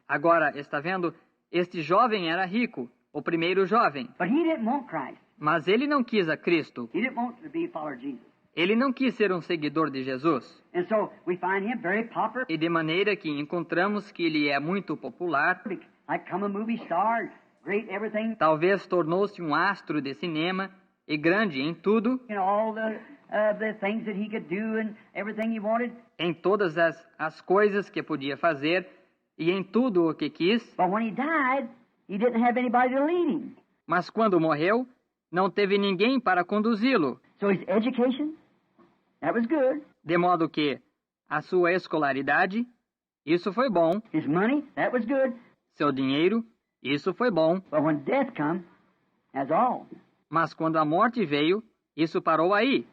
Agora, está vendo? Este jovem era rico, o primeiro jovem. Mas ele não quis a Cristo. Ele não quis ser um seguidor de Jesus. E de maneira que encontramos que ele é muito popular. Talvez tornou-se um astro de cinema e grande em tudo. Em todas as coisas que podia fazer e em tudo o que quis. Mas quando morreu, não teve ninguém para conduzi-lo. De modo que a sua escolaridade, isso foi bom. Seu dinheiro, isso foi bom. Mas quando a morte veio, isso parou aí.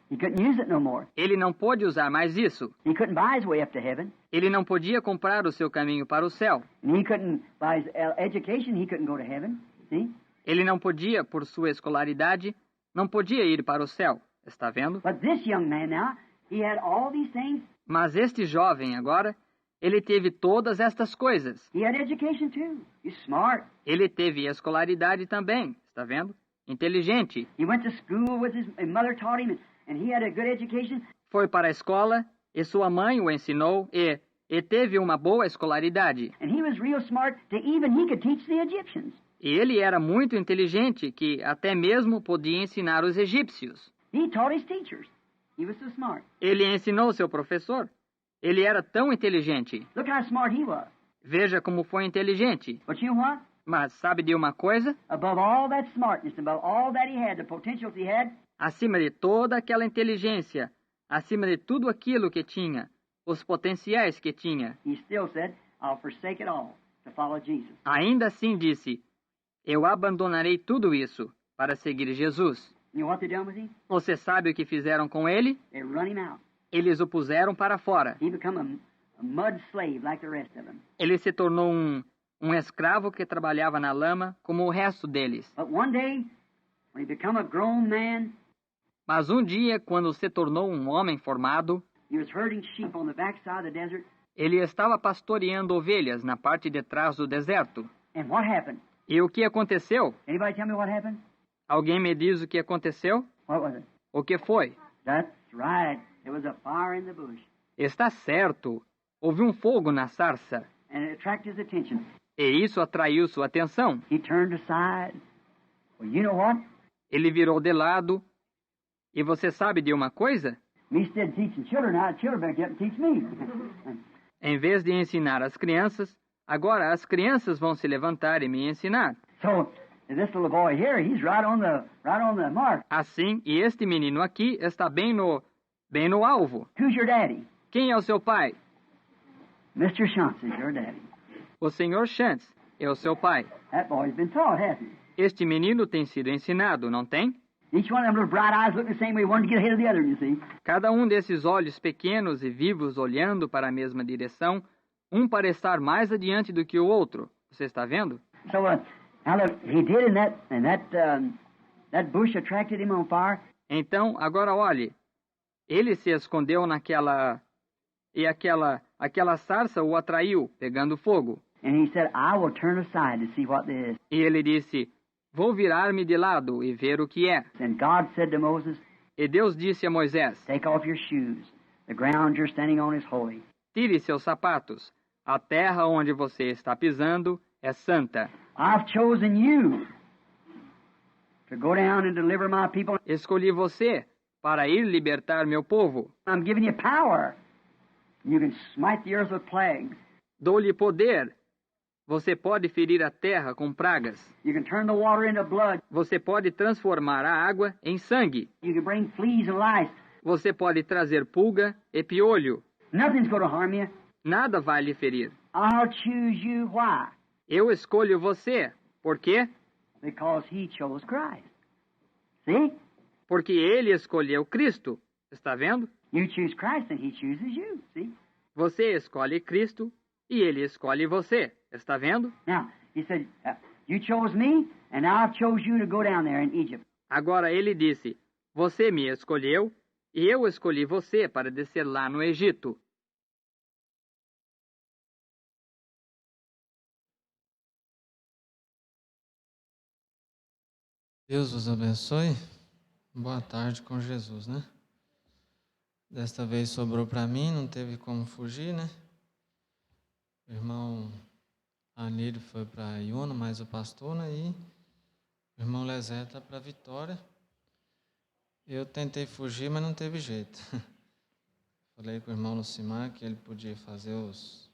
Ele não pôde usar mais isso. Ele não podia comprar o seu caminho para o céu. Ele não podia, por sua escolaridade, não podia ir para o céu. Está vendo? Mas este jovem agora, ele teve todas estas coisas. Ele teve escolaridade também. Está vendo? Inteligente. Foi para a escola e sua mãe o ensinou e teve uma boa escolaridade. E ele era muito inteligente que até mesmo podia ensinar os egípcios. Ele ensinou seu professor. Ele era tão inteligente. Veja como foi inteligente. Mas sabe de uma coisa? Acima de toda aquela inteligência, acima de tudo aquilo que tinha, os potenciais que tinha, ainda assim disse, eu abandonarei tudo isso para seguir Jesus. Você sabe o que fizeram com ele? Eles o puseram para fora. Ele se tornou um escravo que trabalhava na lama como o resto deles. Mas um dia, quando se tornou um homem formado, ele estava pastoreando ovelhas na parte de trás do deserto. E o que aconteceu? Alguém me diz o que aconteceu? O que foi? Está certo. Houve um fogo na sarça. E isso atraiu sua atenção. Ele virou de lado. E você sabe de uma coisa? Em vez de ensinar as crianças, agora as crianças vão se levantar e me ensinar. Assim, e este menino aqui está bem no alvo. Quem é o seu pai? Mr. Shantz is your daddy. O Sr. Shantz é o seu pai. That boy's been taught, hasn't he? Este menino tem sido ensinado, não tem? Each one of them little bright eyes looking the same way, one to get ahead of the other, you see. Cada um desses olhos pequenos e vivos olhando para a mesma direção, um para estar mais adiante do que o outro. Você está vendo? So, now look, he did, and that bush attracted him on fire. Então, agora olhe, ele se escondeu naquela... E aquela sarça o atraiu, pegando fogo. And he said, I will turn aside to see what this is. E ele disse, vou virar-me de lado e ver o que é. And God said to Moses, e Deus disse a Moisés, take off your shoes. The ground you're standing on is holy. Tire seus sapatos. A terra onde você está pisando é santa. I've chosen you to go down and deliver my people. Escolhi você para ir libertar meu povo. I'm giving you power. You can smite the earth with plagues. Dou-lhe poder. Você pode ferir a terra com pragas. You can turn the water into blood. Você pode transformar a água em sangue. You can bring fleas and lice. Você pode trazer pulga e piolho. Nothing's going to harm you. Nada vai lhe ferir. I'll choose you. Why? Eu escolho você. Por quê? Because he chose Christ. See? Porque ele escolheu Cristo. Está vendo? You choose Christ and he chooses you. See? Você escolhe Cristo e ele escolhe você. Está vendo? Now, he said, you chose me and now I've chose you to go down there in Egypt. Agora ele disse, você me escolheu e eu escolhi você para descer lá no Egito. Deus os abençoe. Boa tarde com Jesus, né? Desta vez sobrou para mim, não teve como fugir, né? O irmão Anílio foi para Iuna, mais o pastor, né? E o irmão Lezé está para Vitória. Eu tentei fugir, mas não teve jeito. Falei com o irmão Lucimar que ele podia fazer os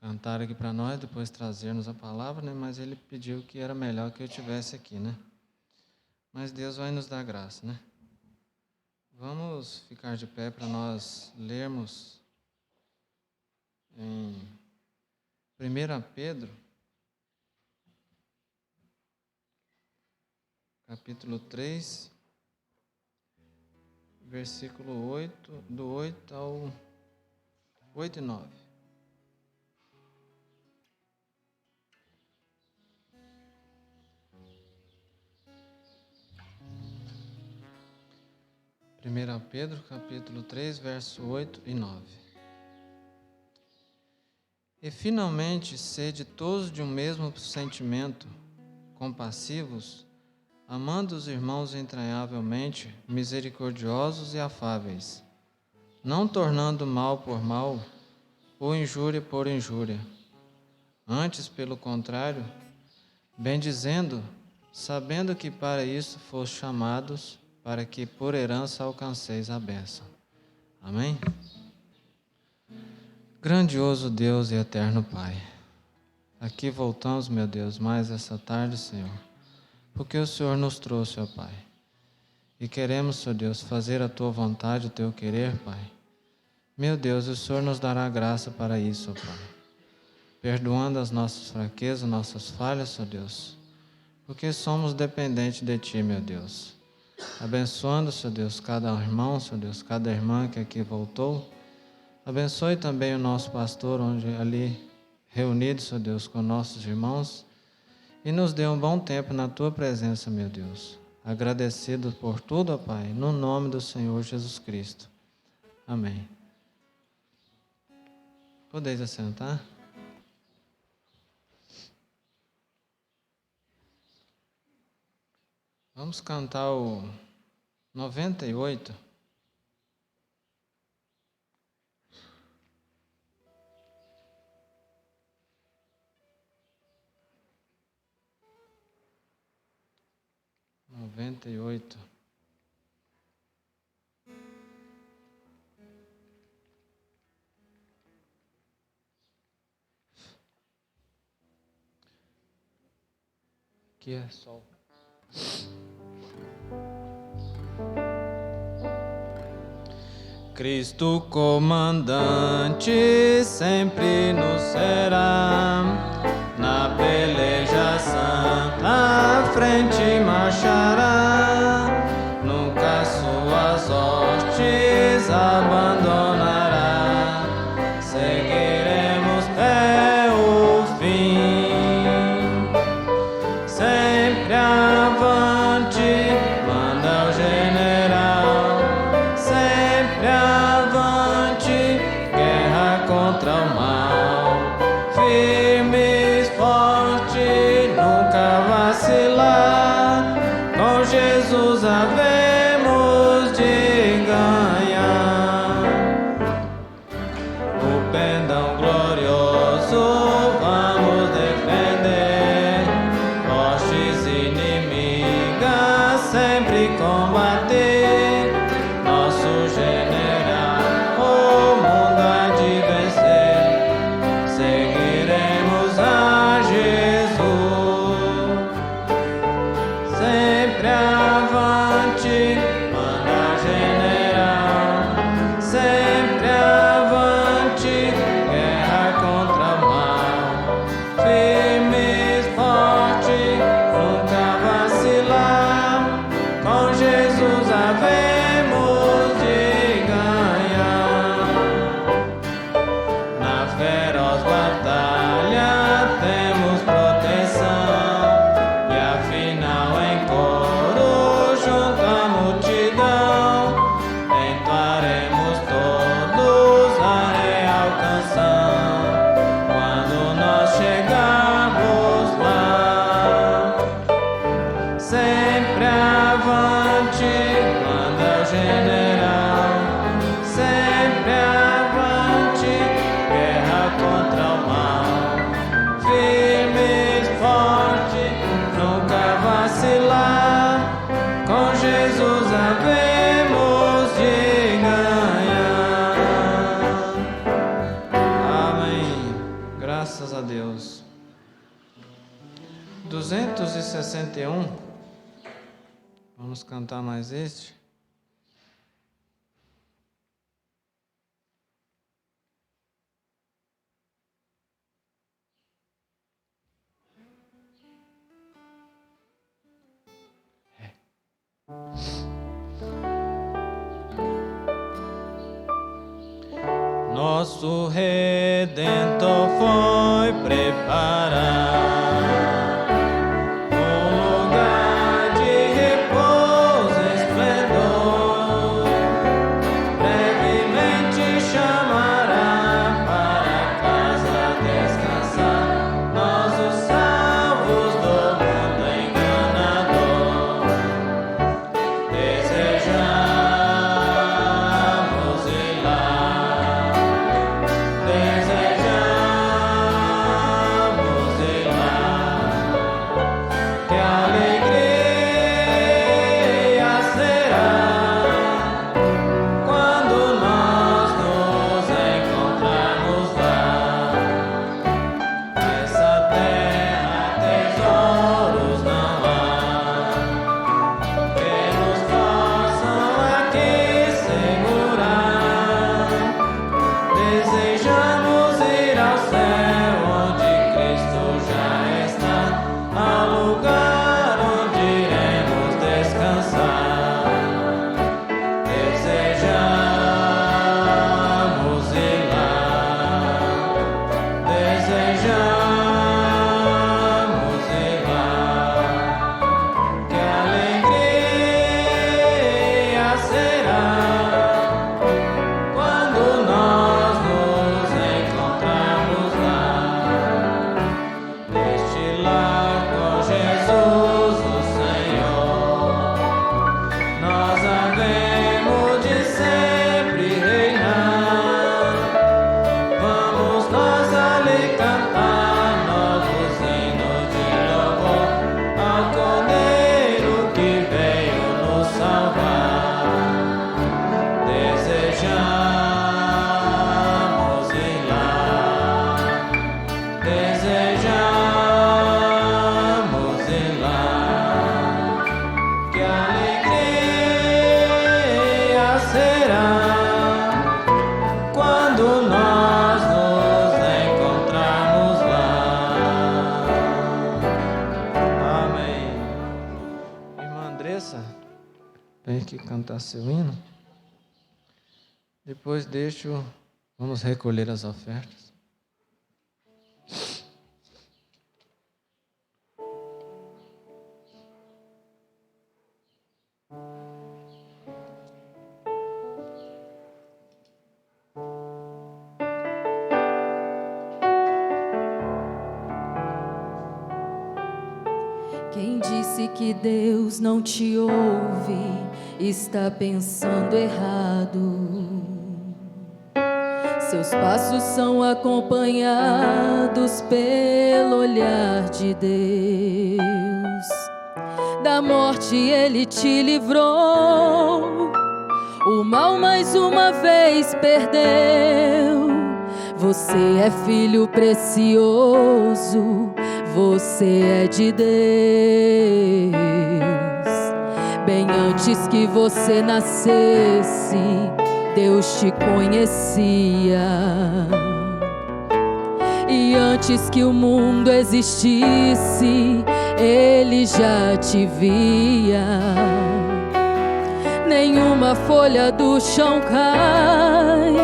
cantar aqui para nós, depois trazer-nos a palavra, né? Mas ele pediu que era melhor que eu estivesse aqui, né? Mas Deus vai nos dar graça, né? Vamos ficar de pé para nós lermos em 1 Pedro, capítulo 3, versículo 8, do 8 ao 8 e 9. Primeira Pedro, capítulo 3, verso 8 e 9. E finalmente, sede todos de um mesmo sentimento, compassivos, amando os irmãos entranhavelmente, misericordiosos e afáveis, não tornando mal por mal, ou injúria por injúria. Antes, pelo contrário, bendizendo, sabendo que para isso foste chamados, para que por herança alcanceis a bênção. Amém? Grandioso Deus e eterno Pai, aqui voltamos, meu Deus, mais essa tarde, Senhor, porque o Senhor nos trouxe, ó Pai, e queremos, Senhor Deus, fazer a Tua vontade, o Teu querer, Pai. Meu Deus, o Senhor nos dará graça para isso, ó Pai, perdoando as nossas fraquezas, nossas falhas, Senhor Deus, porque somos dependentes de Ti, meu Deus. Abençoando, Senhor Deus, cada irmão, Senhor Deus, cada irmã que aqui voltou. Abençoe também o nosso pastor, onde ali reunido, Senhor Deus, com nossos irmãos. E nos dê um bom tempo na Tua presença, meu Deus. Agradecido por tudo, ó Pai, no nome do Senhor Jesus Cristo. Amém. Podeis assentar? Vamos cantar o 98. Aqui é sol. Cristo comandante sempre nos será, na peleja santa à frente marchará, nunca suas hostes abandonará, seguiremos até o fim, sempre avante, manda o general, sempre avante, guerra contra o mal, firmes, fortes, nunca vacilar, com Jesus havemos de ganhar. O pendão glorioso vamos defender, hostes inimigas sempre combater. sempre avante, guerra contra o mal, firmes, forte, nunca vacilar, com Jesus havemos de ganhar. Na feroz batalha temos proteção, e afinal em coro junto à multidão entraremos todos a real canção. Quando nós chegarmos lá, sempre avante, manda o general, sempre avante, guerra contra o mal, firmes, forte, nunca vacilar, com Jesus havemos de ganhar. Amém. Graças a Deus. 261. Vamos cantar mais este. Nosso Redentor foi preparar um lugar de repouso e esplendor. Brevemente chamará para casa descansar nós os salvos do mundo enganador. Desejamos ir lá, desejamos ir lá, que alegria será quando nós nos encontrarmos lá. Nessa terra tesouros não há que nos possam aqui segurar. Desejamos ir ao céu onde Cristo já está, ao lugar onde iremos descansar. Desejamos ir lá, desejamos ir lá, que alegria será quando nós nos encontrarmos lá. Neste lar com Jesus o Senhor, nós havemos de sempre reinar. Vamos nós ali cantar novos hinos de louvor ao Cordeiro que veio nos salvar. Desejamos ir lá, desejamos ir lá, que alegria será quando nós nos encontrarmos lá. Amém. Irmã Andressa, vem aqui cantar seu hino. Depois vamos recolher as ofertas. Quem disse que Deus não te ouve, está pensando errado. Seus passos são acompanhados pelo olhar de Deus. Da morte Ele te livrou, o mal mais uma vez perdeu. Você é filho precioso, você é de Deus. Bem antes que você nascesse, Deus te conhecia. E antes que o mundo existisse, Ele já te via. Nenhuma folha do chão cai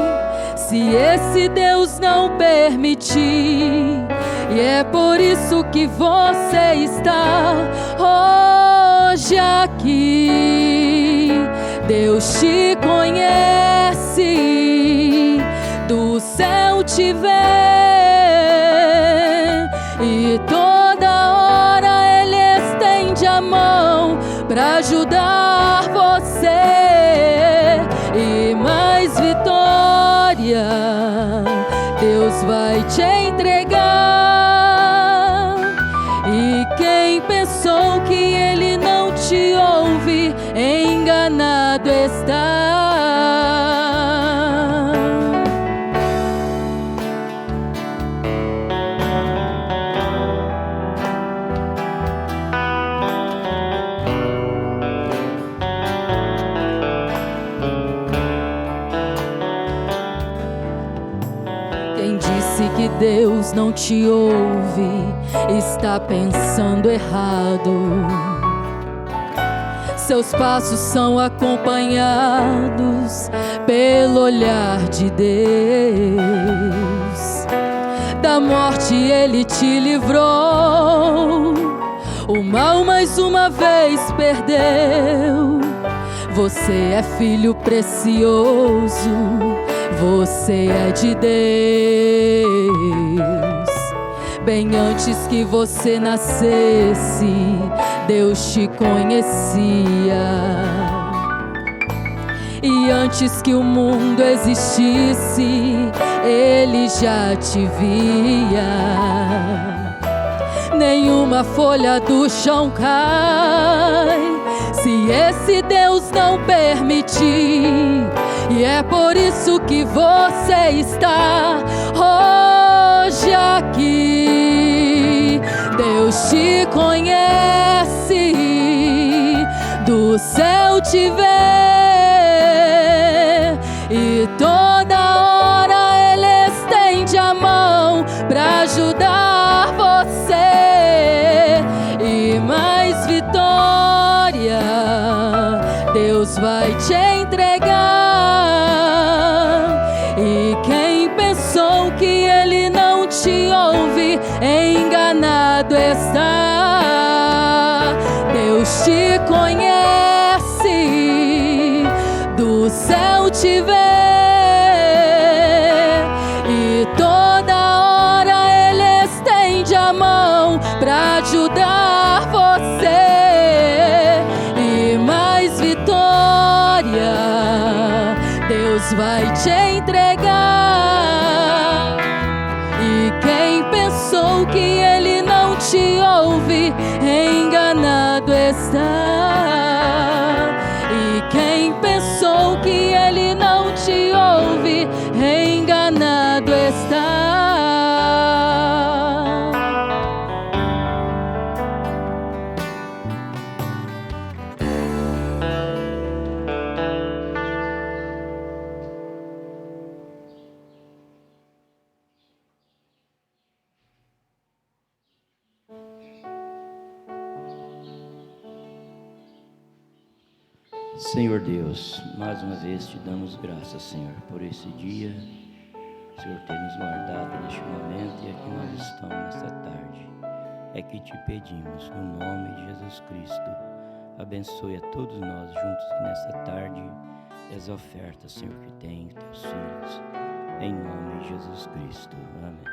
se esse Deus não permitir. E é por isso que você está hoje aqui. Deus te conhece, do céu te vê, e toda hora Ele estende a mão para ajudar você. E mais vitória Deus vai te entregar. E quem pensou que Ele não te ouve, enganado está. Quem disse que Deus não te ouve, está pensando errado. Seus passos são acompanhados pelo olhar de Deus. Da morte Ele te livrou, o mal mais uma vez perdeu. Você é filho precioso, você é de Deus. Bem antes que você nascesse, Deus te conhecia. E antes que o mundo existisse, Ele já te via. Nenhuma folha do chão cai se esse Deus não permitir. E é por isso que você está hoje aqui. Deus te conhece, do céu te vê, e toda hora Ele estende a mão para ajudar você. E mais vitória Deus vai te entregar. E quem pensou que Ele não te ouve, enganado está. Deus te conhece, do céu te vê, e toda hora Ele estende a mão para ajudar você. E mais vitória Deus vai te entregar. E quem pensou que Ele não te ouve, enganado está. E quem pensou que Ele não te ouve, enganado está. Senhor Deus, mais uma vez te damos graças, Senhor, por esse dia. O Senhor tem nos guardado neste momento e aqui nós estamos nesta tarde. É que te pedimos, no nome de Jesus Cristo, abençoe a todos nós juntos aqui nesta tarde e as ofertas, Senhor, que tem teus filhos. Em nome de Jesus Cristo. Amém.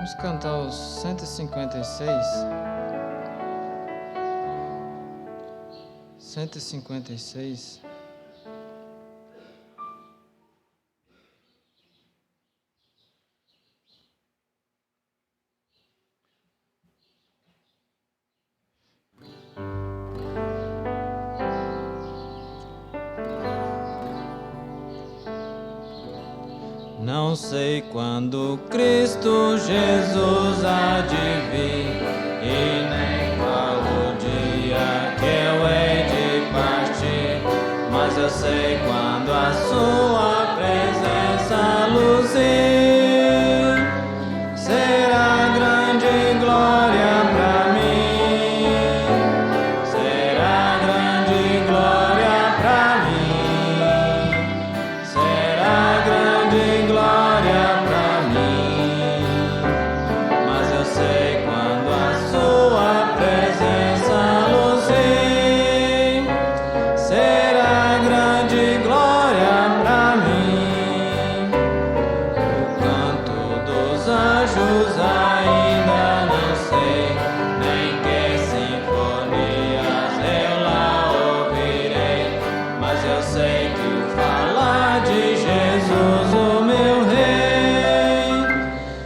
Vamos cantar os 156. 156. Não sei quando Cristo Jesus há de vir, e nem qual o dia que eu hei de partir, mas eu sei quando a sua presença luzir, será grande glória pra mim, será grande glória pra mim, será grande glória pra mim, mas eu sei quando a sua presença luzir, será grande glória pra mim. O canto dos anjos ainda não sei, nem que sinfonias eu lá ouvirei, mas eu sei que o falar de Jesus, o meu rei,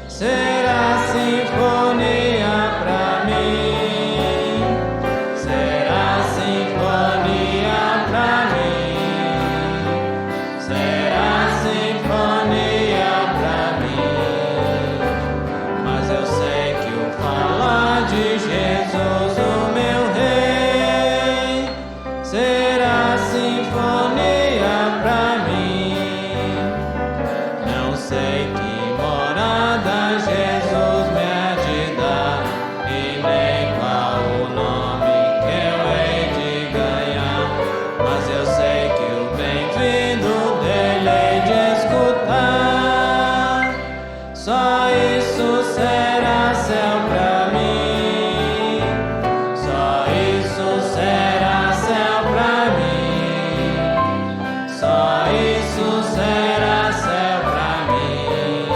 será sinfonia pra mim, será sinfonia pra mim, será sinfonia pra mim, mas eu sei que o falar de Jesus, o meu rei, será sinfonia pra mim. Não sei que morada Jesus me há de dar, e nem qual o nome que eu hei de ganhar, mas eu sei que o bem-vindo dele hei de escutar. Só isso será céu pra mim, só isso será céu pra mim, só isso será céu pra mim,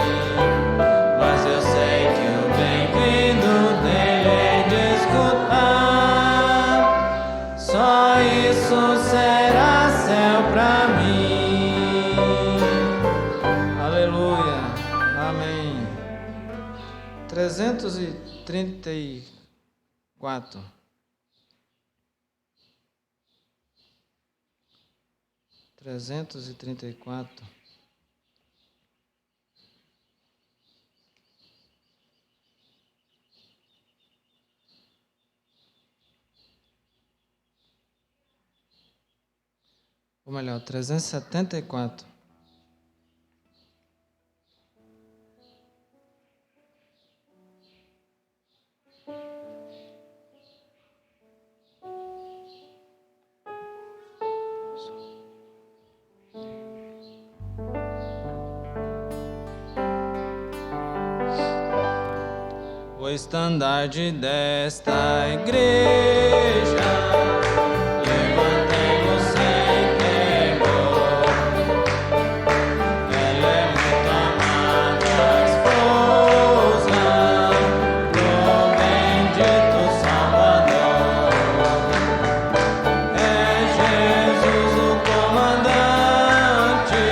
mas eu sei que o bem-vindo dele hei de escutar. Só isso será céu pra mim. Aleluia, amém. 334. 334. Ou melhor, 374. O estandarte desta igreja levantemos sem temor. Ela é muito amada esposa do bendito Salvador. É Jesus o comandante,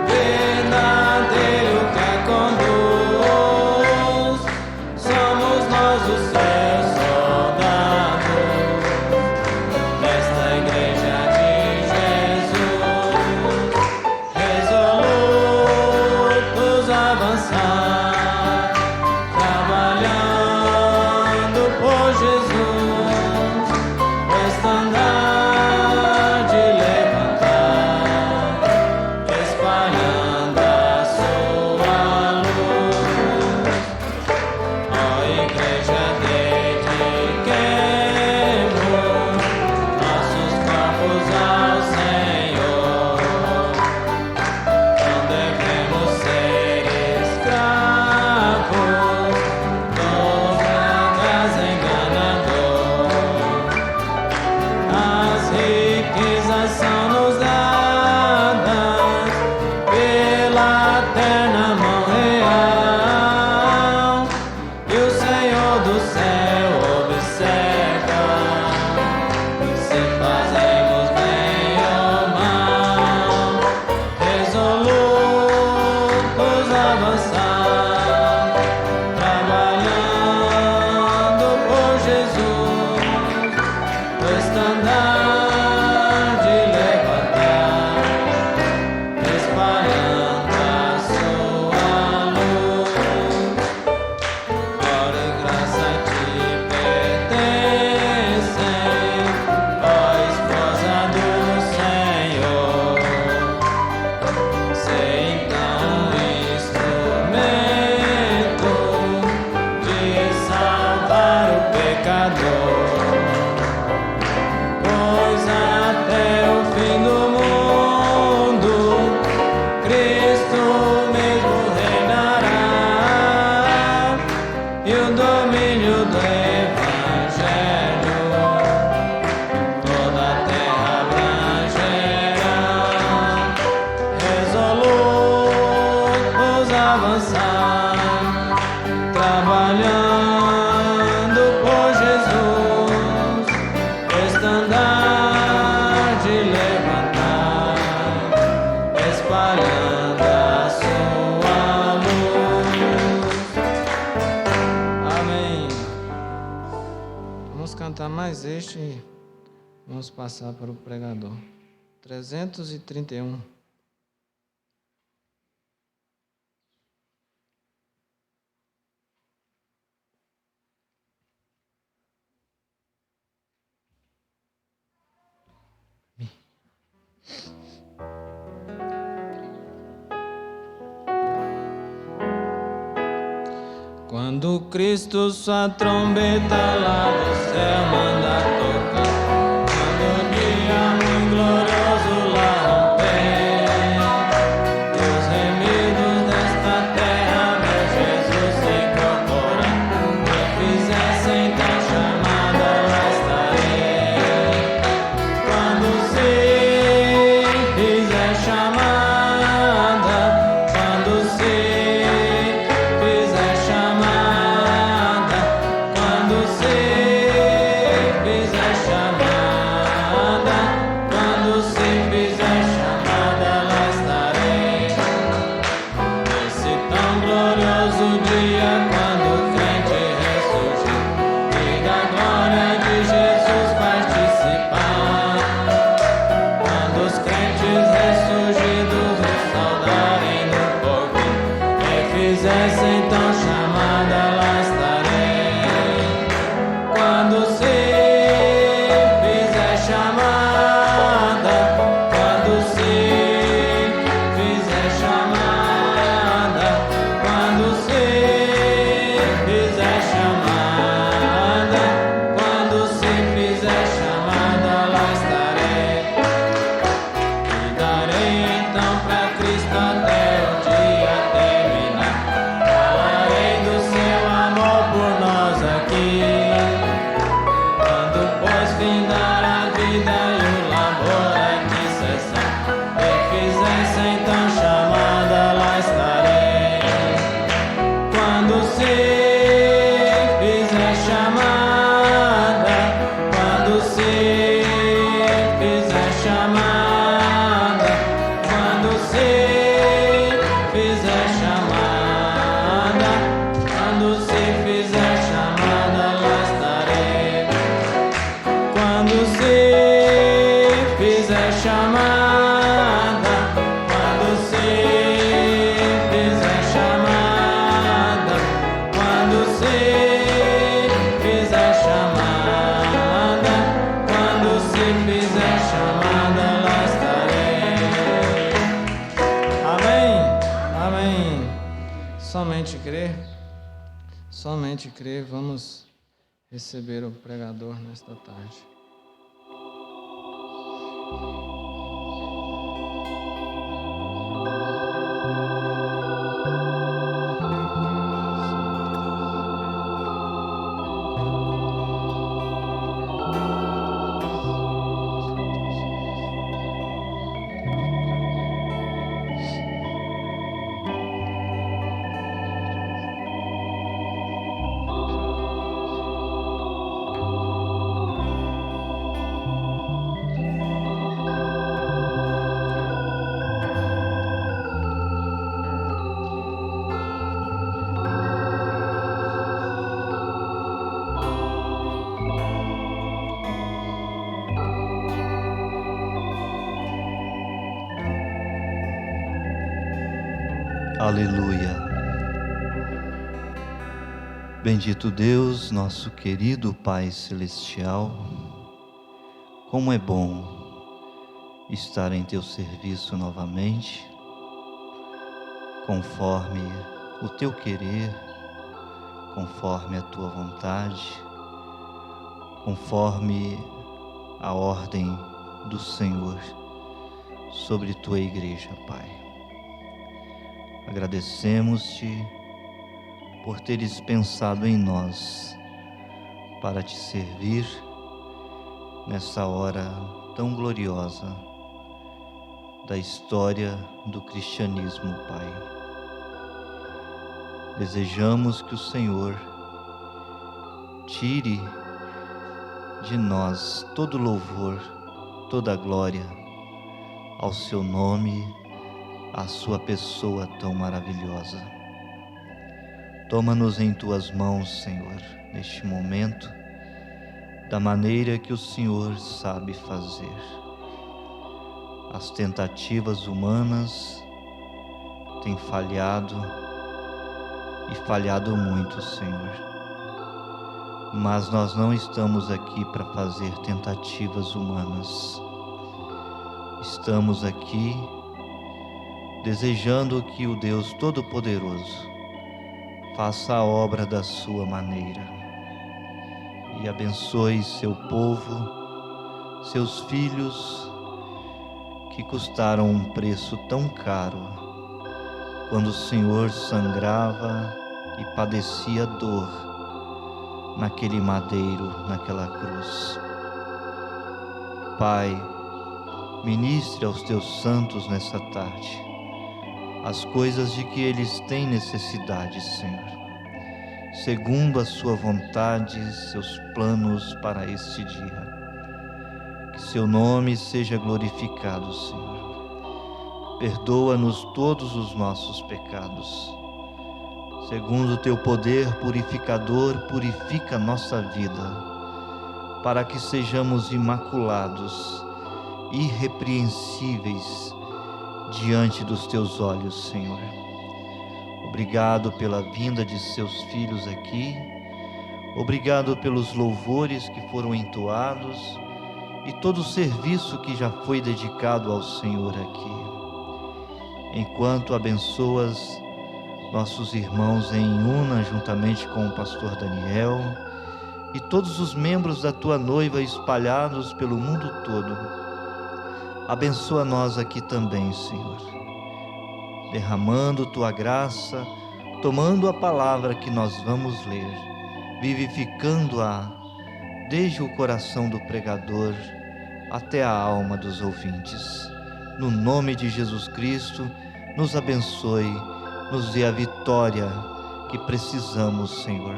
verdadeiro que a conduz. Somos nós os seus soldados. pecador, pois até o fim do mundo Cristo mesmo reinará, e o domínio do Evangelho toda a terra abrangerá. Resolutos avançar, trabalhando por Jesus, estandarte levantar, espalhando a sua luz. Amém. Vamos cantar mais este e vamos passar para o pregador. 331. Quando Cristo sua trombeta lá do céu manda tocar, quando o dia muito glorioso lá romper, e os remidos desta terra meu Jesus se incorporar, me fizessem tão chamada, lá estarei. Quando se fizer chamada, quando se fizer chamada, quando se fizer chamada, quando se fizer chamada, lá estarei. Esse tão glorioso dia, quando o crente ressurgir e da glória de Jesus participar, quando os crentes ressurgidos o saudarem no porvir e fizessem tão chamada, lá estarei. Quando se fizer chamada, quando se fizer chamada, quando se fizer chamada, quando se fizer chamada, lá estarei. E darei então pra Cristo até o dia terminar. Falarei do seu amor por nós aqui. Quando pois findar a vida e o labor aqui cessar, e fizesse então chamada, lá estarei. Quando se fizer chamada, quando se fizer chamada, quando se fizer chamada, quando se fizer chamada, lá estarei. Quando se fizer chamada, quando se fizer chamada, quando se fizer chamada, quando se fizer chamada, lá estarei. Amém, amém. Somente crer, vamos receber o pregador nesta tarde. Aleluia. Bendito Deus, nosso querido Pai Celestial, como é bom estar em Teu serviço novamente, conforme o Teu querer, conforme a Tua vontade, conforme a ordem do Senhor sobre tua igreja, Pai. Agradecemos-te por teres pensado em nós para te servir nessa hora tão gloriosa da história do cristianismo, Pai. Desejamos que o Senhor tire de nós todo louvor, toda glória ao seu nome, à sua pessoa tão maravilhosa. Toma-nos em tuas mãos, Senhor, neste momento, da maneira que o Senhor sabe fazer. As tentativas humanas têm falhado e falhado muito, Senhor. Mas nós não estamos aqui para fazer tentativas humanas. Estamos aqui desejando que o Deus Todo-Poderoso faça a obra da sua maneira e abençoe seu povo, seus filhos, que custaram um preço tão caro quando o Senhor sangrava e padecia dor naquele madeiro, naquela cruz. Pai, ministre aos teus santos nessa tarde as coisas de que eles têm necessidade, Senhor, segundo a sua vontade, seus planos para este dia. Que seu nome seja glorificado, Senhor. Perdoa-nos todos os nossos pecados. Segundo o teu poder purificador, purifica nossa vida, para que sejamos imaculados, irrepreensíveis diante dos teus olhos, Senhor. Obrigado pela vinda de seus filhos aqui, obrigado pelos louvores que foram entoados e todo o serviço que já foi dedicado ao Senhor aqui. Enquanto abençoas nossos irmãos em Una, juntamente com o pastor Daniel, e todos os membros da tua noiva espalhados pelo mundo todo, abençoa nós aqui também, Senhor, derramando tua graça, tomando a palavra que nós vamos ler, vivificando-a desde o coração do pregador até a alma dos ouvintes. No nome de Jesus Cristo, nos abençoe, nos dê a vitória que precisamos, Senhor,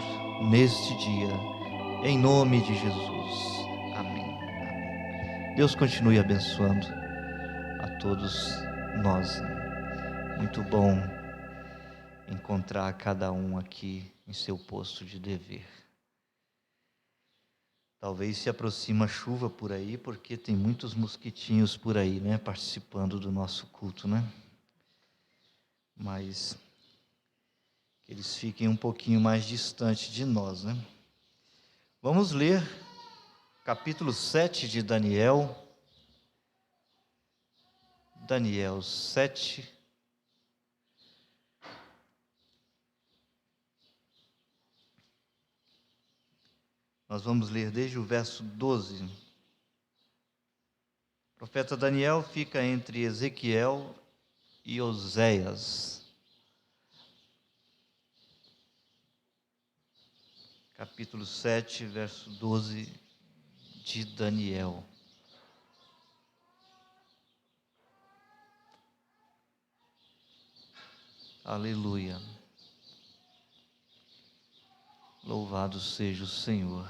neste dia, em nome de Jesus. Amém. Amém. Deus continue abençoando a todos nós. Muito bom encontrar cada um aqui em seu posto de dever. Talvez se aproxima a chuva por aí, porque tem muitos mosquitinhos por aí, né, participando do nosso culto, né? Mas que eles fiquem um pouquinho mais distantes de nós, né? Vamos ler capítulo 7 de Daniel. Daniel 7. Nós vamos ler desde o verso 12. O profeta Daniel fica entre Ezequiel e Oséias. Capítulo 7, verso 12 de Daniel. Aleluia. Louvado seja o Senhor.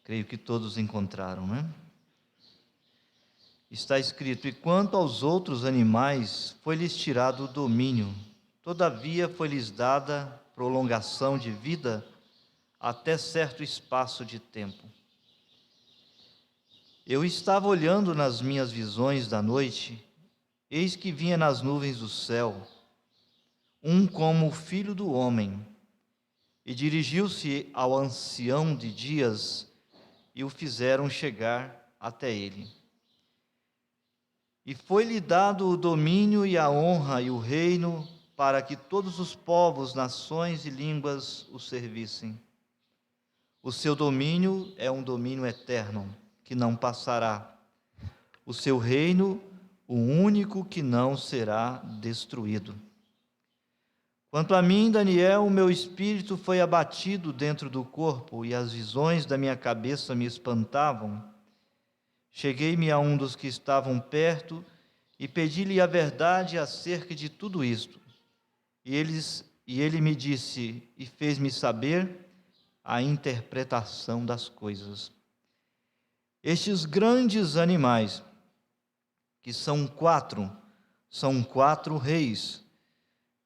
Creio que todos encontraram, né? Está escrito: e quanto aos outros animais, foi-lhes tirado o domínio, todavia foi-lhes dada prolongação de vida até certo espaço de tempo. Eu estava olhando nas minhas visões da noite, eis que vinha nas nuvens do céu um como o filho do homem, e dirigiu-se ao ancião de dias, e o fizeram chegar até ele. E foi-lhe dado o domínio e a honra e o reino, para que todos os povos, nações e línguas o servissem. O seu domínio é um domínio eterno, que não passará. O seu reino, o único que não será destruído. Quanto a mim, Daniel, o meu espírito foi abatido dentro do corpo, e as visões da minha cabeça me espantavam. Cheguei-me a um dos que estavam perto e pedi-lhe a verdade acerca de tudo isto. E ele me disse e fez-me saber a interpretação das coisas. Estes grandes animais, que são quatro reis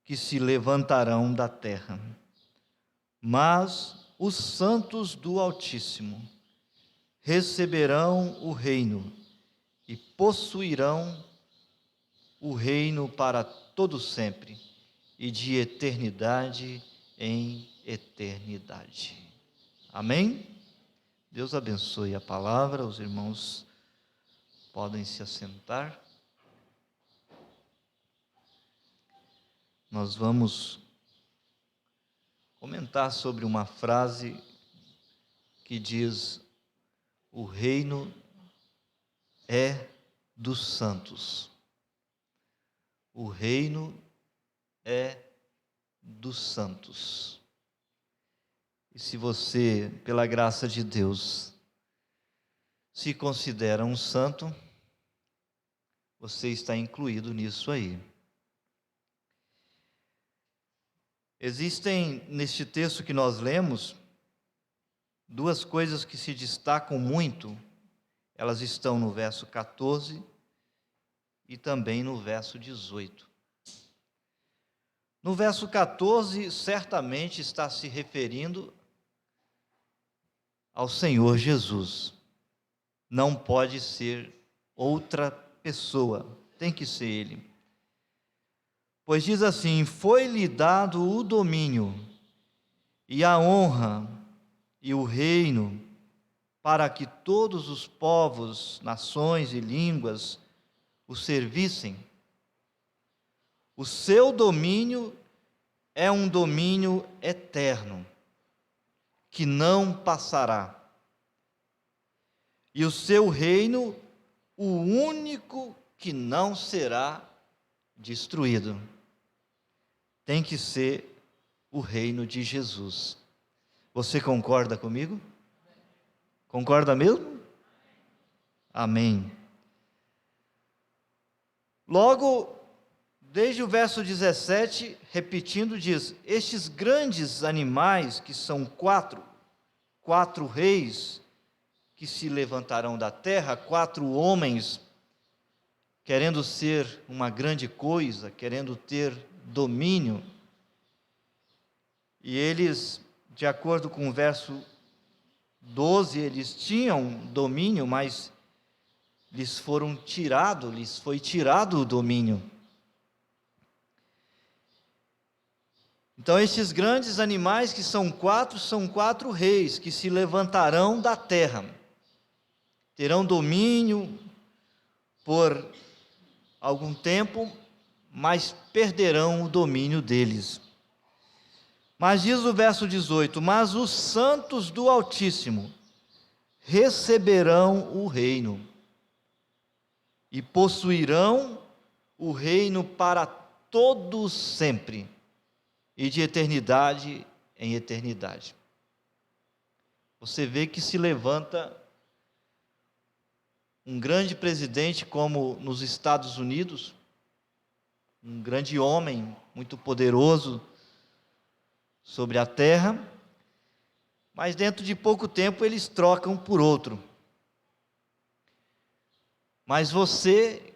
que se levantarão da terra. Mas os santos do Altíssimo receberão o reino e possuirão o reino para todo sempre e de eternidade em eternidade. Amém? Deus abençoe a palavra. Os irmãos podem se assentar. Nós vamos comentar sobre uma frase que diz: o reino é dos santos. O reino é dos santos. E se você, pela graça de Deus, se considera um santo, você está incluído nisso aí. Existem, neste texto que nós lemos, duas coisas que se destacam muito. Elas estão no verso 14 e também no verso 18. No verso 14, certamente está se referindo ao Senhor Jesus. Não pode ser outra pessoa, tem que ser Ele. Pois diz assim: foi-lhe dado o domínio e a honra e o reino, para que todos os povos, nações e línguas o servissem. O seu domínio é um domínio eterno, que não passará. E o seu reino, o único que não será destruído. Tem que ser o reino de Jesus. Você concorda comigo? Concorda mesmo? Amém. Logo, desde o verso 17, repetindo, diz: estes grandes animais, que são quatro reis, que se levantarão da terra, 4 homens, querendo ser uma grande coisa, querendo ter domínio. E eles, de acordo com o verso 12, eles tinham domínio, mas lhes foi tirado o domínio. Então, estes grandes animais, que são quatro reis que se levantarão da terra, terão domínio por algum tempo, mas perderão o domínio deles. Mas diz o verso 18: mas os santos do Altíssimo receberão o reino e possuirão o reino para todo sempre e de eternidade em eternidade. Você vê que se levanta um grande presidente como nos Estados Unidos, um grande homem muito poderoso sobre a terra, mas dentro de pouco tempo eles trocam por outro. Mas você,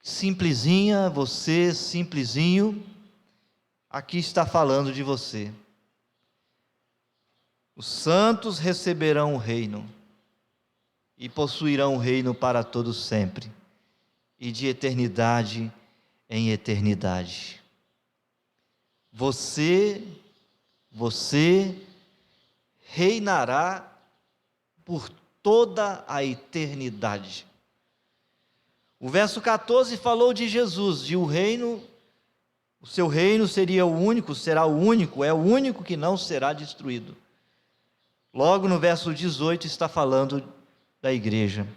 simplesinha, você, simplesinho, aqui está falando de você. Os santos receberão o reino e possuirão o reino para todo sempre e de eternidade em eternidade. Você reinará por toda a eternidade. O verso 14 falou de Jesus, de o seu reino seria o único, será o único, é o único que não será destruído. Logo no verso 18 está falando da igreja.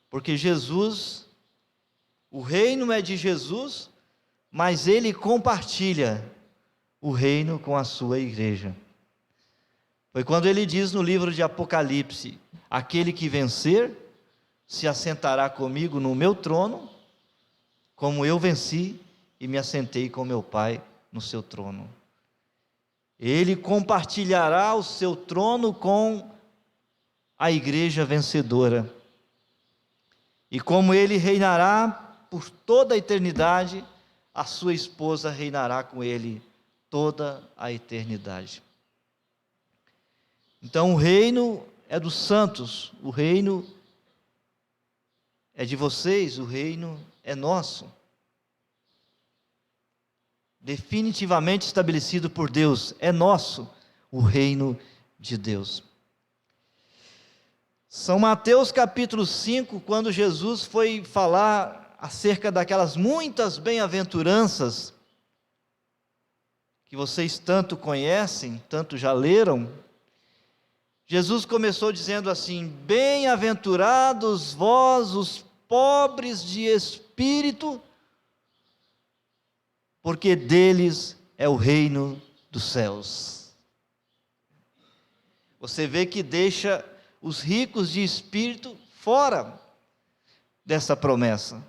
Porque Jesus, o reino é de Jesus, mas ele compartilha o reino com a sua igreja. Foi quando ele diz no livro de Apocalipse: aquele que vencer se assentará comigo no meu trono, como eu venci e me assentei com meu Pai no seu trono. Ele compartilhará o seu trono com a igreja vencedora. E como ele reinará por toda a eternidade, a sua esposa reinará com ele toda a eternidade. Então o reino é dos santos, o reino é de vocês, o reino é nosso. Definitivamente estabelecido por Deus, é nosso o reino de Deus. São Mateus capítulo 5, quando Jesus foi falar acerca daquelas muitas bem-aventuranças que vocês tanto conhecem, tanto já leram, Jesus começou dizendo assim: bem-aventurados vós os pobres de espírito, porque deles é o reino dos céus. Você vê que deixa os ricos de espírito fora dessa promessa.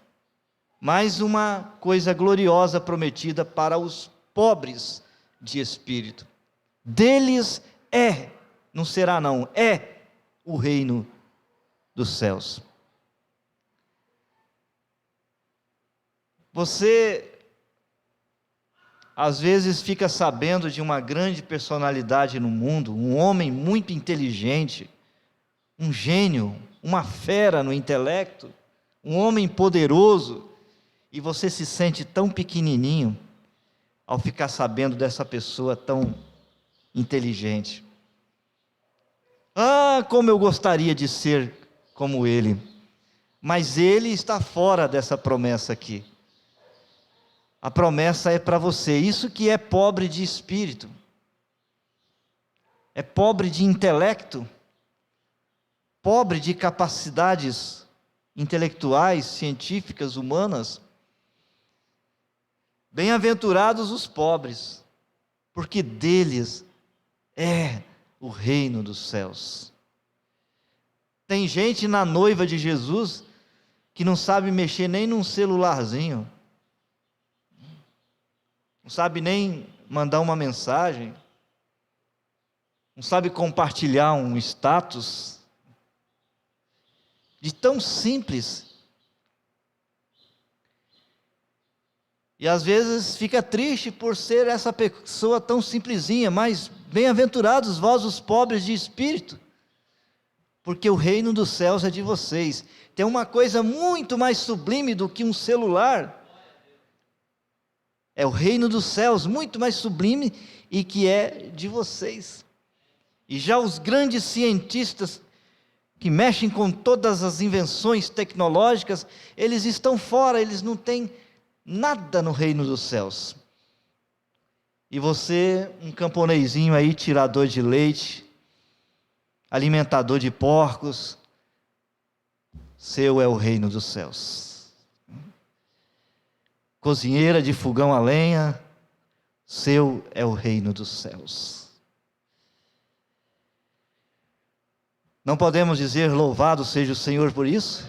Mais uma coisa gloriosa prometida para os pobres de espírito. Deles é, não será não, é o reino dos céus. Você às vezes fica sabendo de uma grande personalidade no mundo, um homem muito inteligente, um gênio, uma fera no intelecto, um homem poderoso, e você se sente tão pequenininho ao ficar sabendo dessa pessoa tão inteligente. Ah, como eu gostaria de ser como ele, mas ele está fora dessa promessa aqui. A promessa é para você, isso que é pobre de espírito, é pobre de intelecto, pobre de capacidades intelectuais, científicas, humanas. Bem-aventurados os pobres, porque deles é o reino dos céus. Tem gente na noiva de Jesus que não sabe mexer nem num celularzinho, não sabe nem mandar uma mensagem, não sabe compartilhar um status, de tão simples. E às vezes fica triste por ser essa pessoa tão simplesinha, mas bem-aventurados vós os pobres de espírito, porque o reino dos céus é de vocês. Tem uma coisa muito mais sublime do que um celular, é o reino dos céus, muito mais sublime, e que é de vocês. E já os grandes cientistas que mexem com todas as invenções tecnológicas, eles estão fora, eles não têm nada no reino dos céus. E você, um camponezinho aí, tirador de leite, alimentador de porcos, seu é o reino dos céus. Cozinheira de fogão a lenha, seu é o reino dos céus. Não podemos dizer louvado seja o Senhor por isso?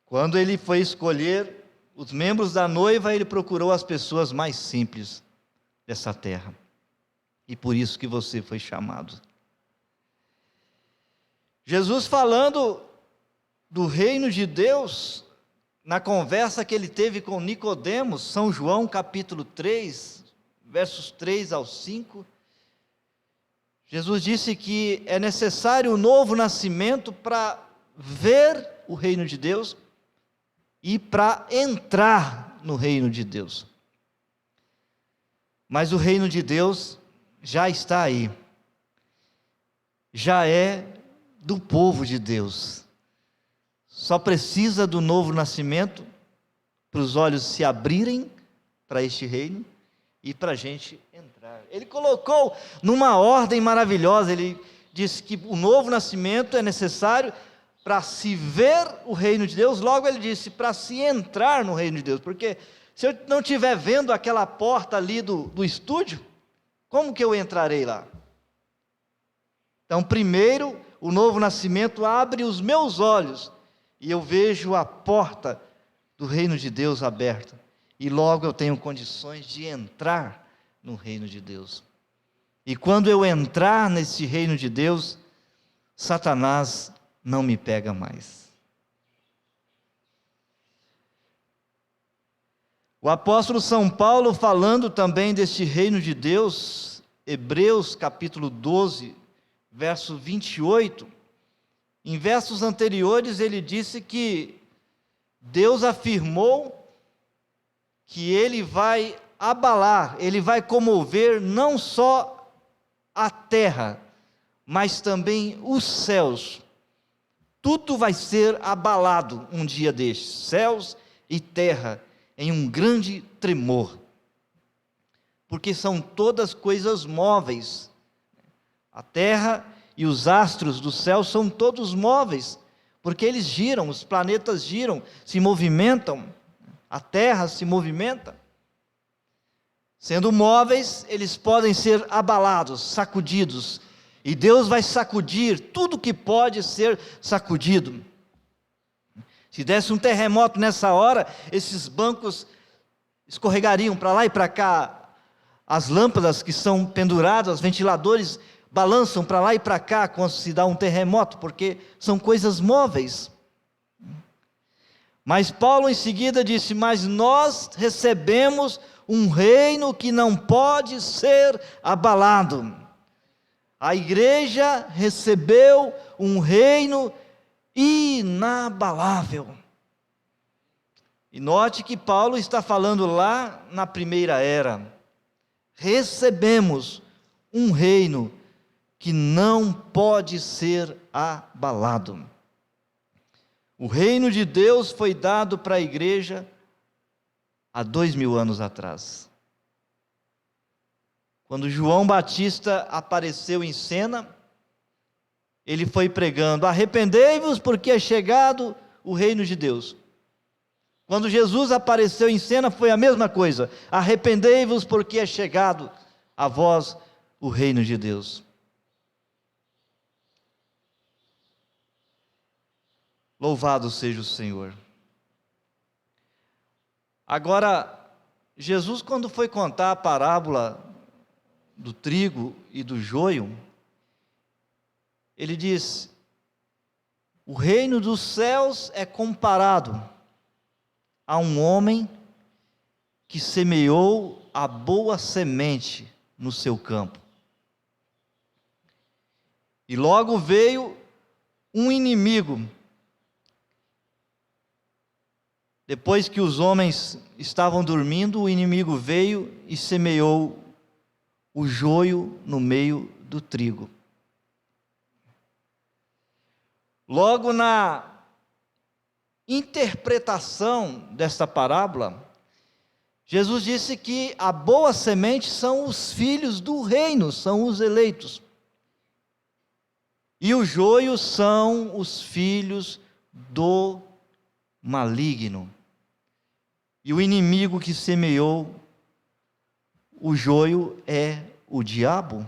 Quando ele foi escolher os membros da noiva, ele procurou as pessoas mais simples dessa terra. E por isso que você foi chamado. Jesus falando do reino de Deus, na conversa que ele teve com Nicodemos, São João capítulo 3, versos 3 ao 5, Jesus disse que é necessário um novo nascimento para ver o reino de Deus e para entrar no reino de Deus. Mas o reino de Deus já está aí, já é do povo de Deus. Só precisa do novo nascimento para os olhos se abrirem para este reino e para a gente entrar. Ele colocou numa ordem maravilhosa. Ele disse que o novo nascimento é necessário para se ver o reino de Deus. Logo ele disse, para se entrar no reino de Deus, porque se eu não estiver vendo aquela porta ali do estúdio, como que eu entrarei lá? Então, primeiro, o novo nascimento abre os meus olhos, e eu vejo a porta do reino de Deus aberta, e logo eu tenho condições de entrar no reino de Deus. E quando eu entrar nesse reino de Deus, Satanás não me pega mais. O apóstolo São Paulo, falando também deste reino de Deus, Hebreus capítulo 12, verso 28, em versos anteriores ele disse que Deus afirmou que Ele vai abalar, Ele vai comover não só a terra, mas também os céus. Tudo vai ser abalado um dia destes, céus e terra, em um grande tremor, porque são todas coisas móveis. A terra e os astros do céu são todos móveis, porque eles giram, os planetas giram, se movimentam, a terra se movimenta. Sendo móveis, eles podem ser abalados, sacudidos, e Deus vai sacudir tudo que pode ser sacudido. Se desse um terremoto nessa hora, esses bancos escorregariam para lá e para cá, as lâmpadas que são penduradas, os ventiladores balançam para lá e para cá quando se dá um terremoto, porque são coisas móveis. Mas Paulo em seguida disse, mas nós recebemos um reino que não pode ser abalado. A igreja recebeu um reino inabalável. E note que Paulo está falando lá na primeira era. Recebemos um reino que não pode ser abalado. O reino de Deus foi dado para a igreja há 2000 anos atrás. Quando João Batista apareceu em cena, ele foi pregando, arrependei-vos porque é chegado o reino de Deus. Quando Jesus apareceu em cena foi a mesma coisa, arrependei-vos porque é chegado a vós o reino de Deus. Louvado seja o Senhor. Agora, Jesus, quando foi contar a parábola do trigo e do joio, ele diz, o reino dos céus é comparado a um homem que semeou a boa semente no seu campo. E logo veio um inimigo. Depois que os homens estavam dormindo, o inimigo veio e semeou o joio no meio do trigo. Logo na interpretação desta parábola, Jesus disse que a boa semente são os filhos do reino, são os eleitos. E o joio são os filhos do maligno. E o inimigo que semeou o joio é o diabo.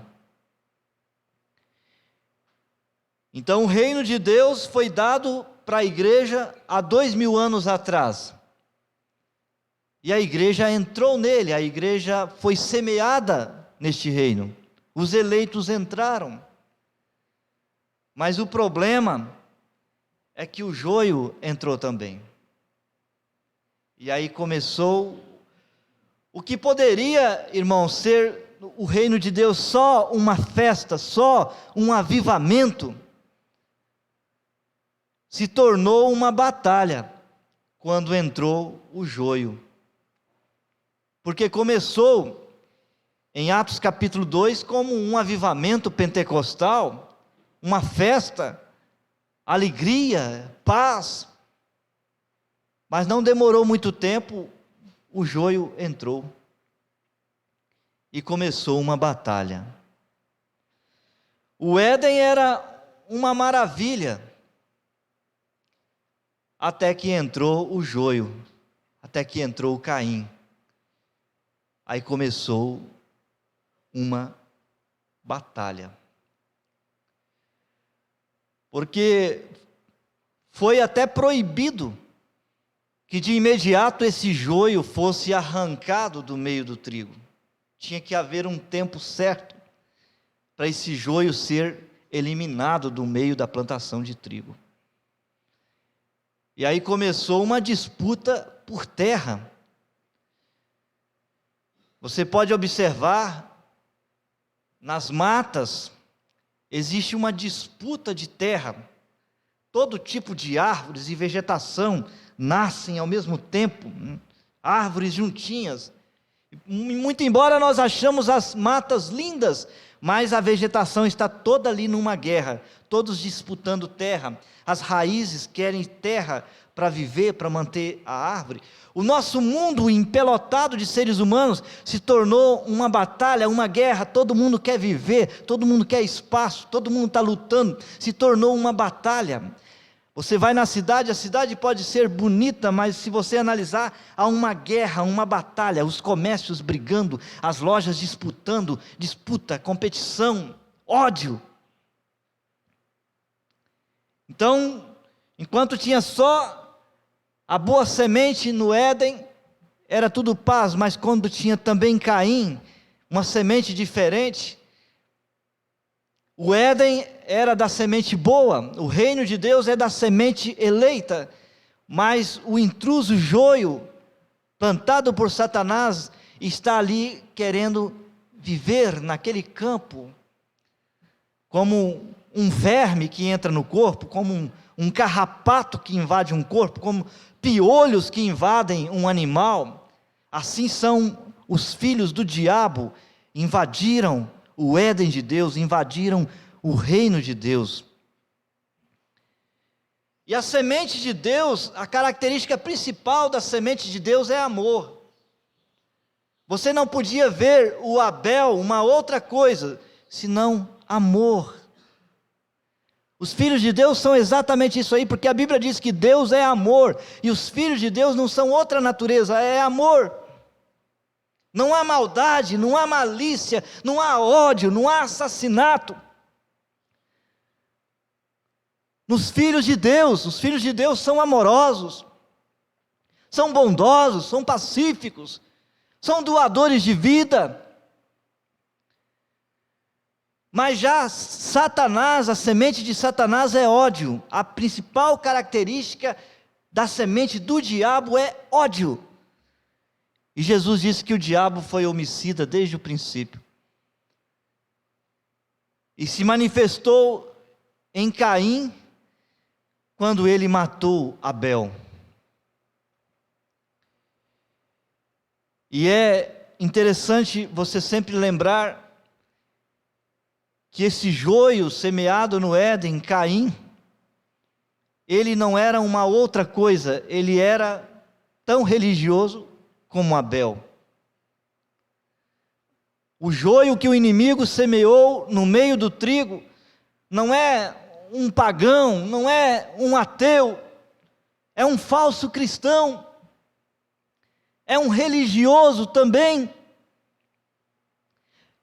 Então o reino de Deus foi dado para a igreja há 2000 anos atrás. E a igreja entrou nele, a igreja foi semeada neste reino. Os eleitos entraram. Mas o problema é que o joio entrou também. E aí começou o que poderia, irmão, ser o reino de Deus só uma festa, só um avivamento, se tornou uma batalha quando entrou o joio. Porque começou em Atos capítulo 2 como um avivamento pentecostal, uma festa, alegria, paz. Mas não demorou muito tempo, o joio entrou. e começou uma batalha. O Éden era uma maravilha, até que entrou o joio, até que entrou o Caim. Aí começou uma batalha. Porque foi até proibido que de imediato esse joio fosse arrancado do meio do trigo. Tinha que haver um tempo certo para esse joio ser eliminado do meio da plantação de trigo. E aí começou uma disputa por terra. Você pode observar, nas matas, existe uma disputa de terra. Todo tipo de árvores e vegetação nascem ao mesmo tempo, árvores juntinhas. Muito embora nós achamos as matas lindas, mas a vegetação está toda ali numa guerra, todos disputando terra. As raízes querem terra para viver, para manter a árvore. O nosso mundo empelotado de seres humanos se tornou uma batalha, uma guerra. Todo mundo quer viver, todo mundo quer espaço, todo mundo está lutando. Se tornou uma batalha. Você vai na cidade, a cidade pode ser bonita, mas se você analisar, há uma guerra, uma batalha, os comércios brigando, as lojas disputando, disputa, competição, ódio. Então, enquanto tinha só a boa semente no Éden, era tudo paz, mas quando tinha também Caim, uma semente diferente, o Éden era da semente boa, o reino de Deus é da semente eleita, mas o intruso joio, plantado por Satanás, está ali querendo viver naquele campo, como um verme que entra no corpo, como um carrapato que invade um corpo, como piolhos que invadem um animal. Assim são os filhos do diabo, invadiram o Éden de Deus, invadiram o reino de Deus. E a semente de Deus, a característica principal da semente de Deus é amor. Você não podia ver o Abel uma outra coisa, senão amor. Os filhos de Deus são exatamente isso aí, porque a Bíblia diz que Deus é amor, e os filhos de Deus não são outra natureza, é amor. Não há maldade, não há malícia, não há ódio, não há assassinato. Nos filhos de Deus, os filhos de Deus são amorosos, são bondosos, são pacíficos, são doadores de vida. Mas já Satanás, a semente de Satanás é ódio. A principal característica da semente do diabo é ódio. E Jesus disse que o diabo foi homicida desde o princípio. E se manifestou em Caim, quando ele matou Abel. E é interessante você sempre lembrar que esse joio semeado no Éden, Caim, ele não era uma outra coisa, ele era tão religioso como Abel. O joio que o inimigo semeou no meio do trigo não é um pagão, não é um ateu, é um falso cristão, é um religioso também.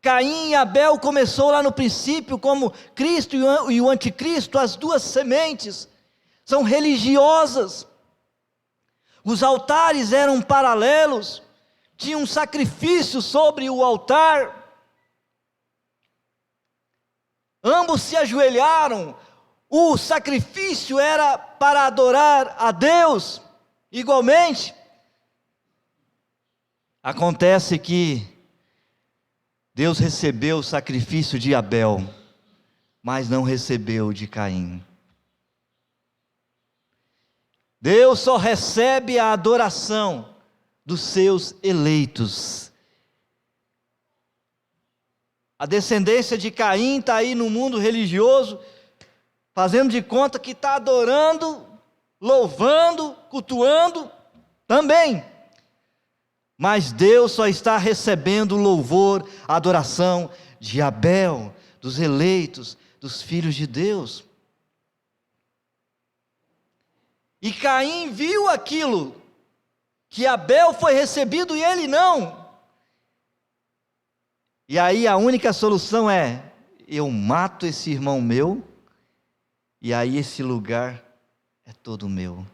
Caim e Abel começou lá no princípio como Cristo e o anticristo, as duas sementes são religiosas. Os altares eram paralelos, tinha um sacrifício sobre o altar. Ambos se ajoelharam, o sacrifício era para adorar a Deus, igualmente. Acontece que Deus recebeu o sacrifício de Abel, mas não recebeu de Caim. Deus só recebe a adoração dos seus eleitos. A descendência de Caim está aí no mundo religioso, fazendo de conta que está adorando, louvando, cultuando também. Mas Deus só está recebendo o louvor, a adoração de Abel, dos eleitos, dos filhos de Deus. E Caim viu aquilo, que Abel foi recebido e ele não. E aí a única solução é: eu mato esse irmão meu, e aí esse lugar é todo meu.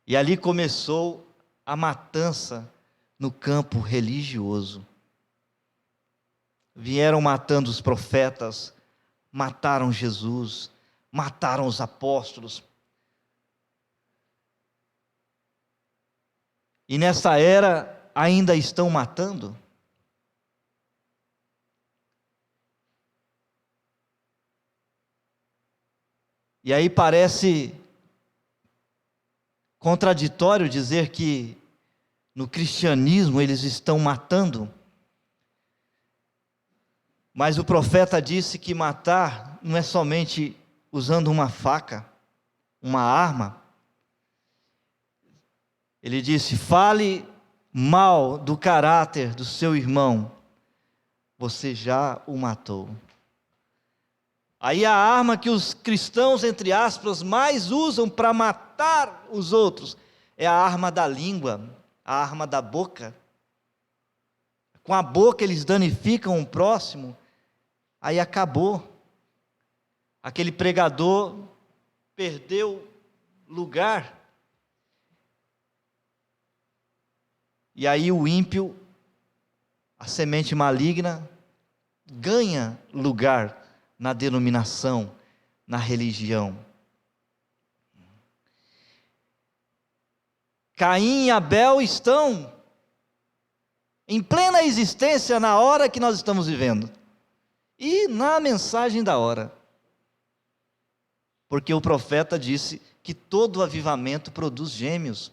E ali começou a matança no campo religioso. Vieram matando os profetas, mataram Jesus, mataram os apóstolos. E nessa era ainda estão matando. E aí parece contraditório dizer que no cristianismo eles estão matando. Mas o profeta disse que matar não é somente usando uma faca, uma arma. Ele disse: fale mal do caráter do seu irmão, você já o matou. Aí a arma que os cristãos, entre aspas, mais usam para matar os outros é a arma da língua, a arma da boca. Com a boca eles danificam o próximo, aí acabou. Aquele pregador perdeu lugar. E aí o ímpio, a semente maligna, ganha lugar na denominação, na religião. Caim e Abel estão em plena existência na hora que nós estamos vivendo. E na mensagem da hora. Porque o profeta disse que todo avivamento produz gêmeos.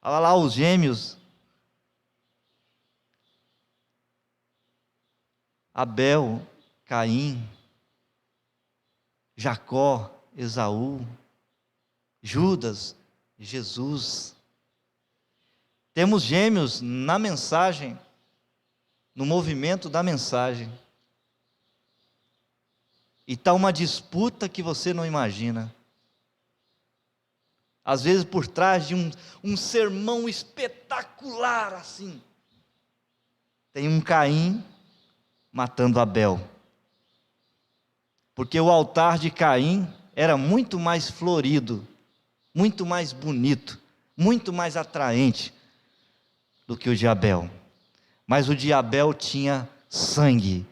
Olha lá os gêmeos. Abel, Caim, Jacó, Esaú, Judas, Jesus. Temos gêmeos na mensagem, no movimento da mensagem. E está uma disputa que você não imagina. Às vezes por trás de um sermão espetacular assim, tem um Caim matando Abel. Porque o altar de Caim era muito mais florido, muito mais bonito, muito mais atraente do que o de Abel. Mas o de Abel tinha sangue,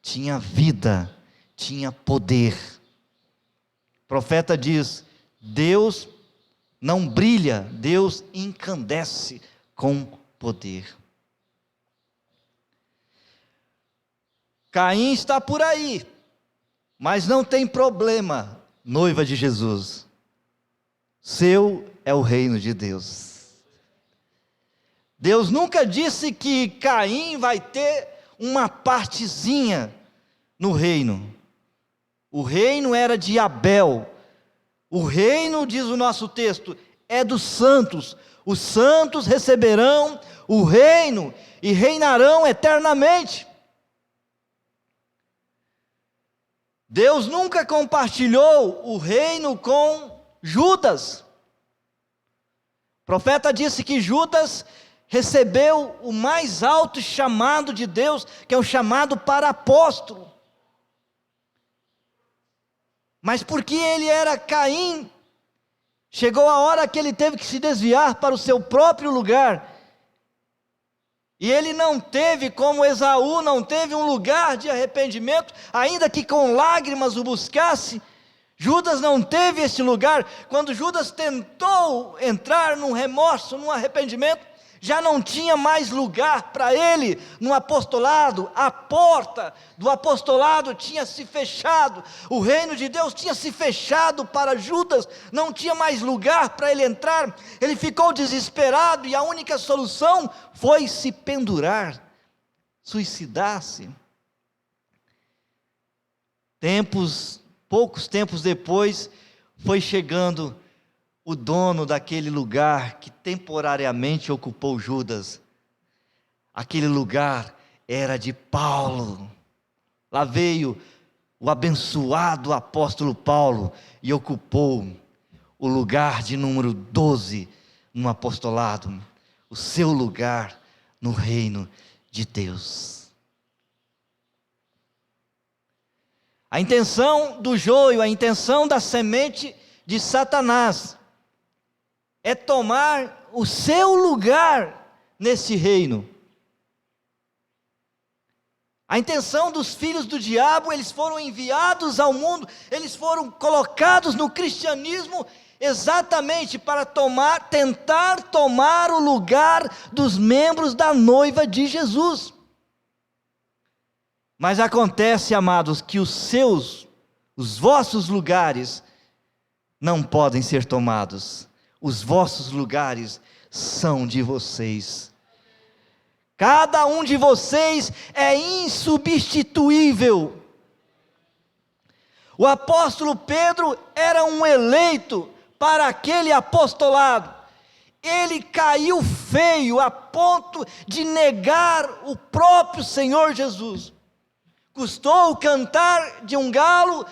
tinha vida, tinha poder. O profeta diz: Deus não brilha, Deus incandesce com poder. Caim está por aí, mas não tem problema, noiva de Jesus. Seu é o reino de Deus. Deus nunca disse que Caim vai ter uma partezinha no reino. O reino era de Abel. O reino, diz o nosso texto, é dos santos. Os santos receberão o reino e reinarão eternamente. Deus nunca compartilhou o reino com Judas. O profeta disse que Judas recebeu o mais alto chamado de Deus, que é o chamado para apóstolo. Mas porque ele era Caim, chegou a hora que ele teve que se desviar para o seu próprio lugar. E ele não teve, como Esaú, não teve um lugar de arrependimento, ainda que com lágrimas o buscasse. Judas não teve esse lugar. Quando Judas tentou entrar num remorso, num arrependimento, já não tinha mais lugar para ele no apostolado. A porta do apostolado tinha se fechado, o reino de Deus tinha se fechado para Judas, não tinha mais lugar para ele entrar. Ele ficou desesperado e a única solução foi se pendurar, suicidar-se. Poucos tempos depois, foi chegando o dono daquele lugar que temporariamente ocupou Judas. Aquele lugar era de Paulo. Lá veio o abençoado apóstolo Paulo e ocupou o lugar de número 12 no apostolado, o seu lugar no reino de Deus. A intenção do joio, a intenção da semente de Satanás é tomar o seu lugar nesse reino. A intenção dos filhos do diabo, eles foram enviados ao mundo, eles foram colocados no cristianismo exatamente para tentar tomar o lugar dos membros da noiva de Jesus. Mas acontece, amados, que os vossos lugares não podem ser tomados. Os vossos lugares são de vocês. Cada um de vocês é insubstituível. O apóstolo Pedro era um eleito para aquele apostolado. Ele caiu feio a ponto de negar o próprio Senhor Jesus. Custou o cantar de um galo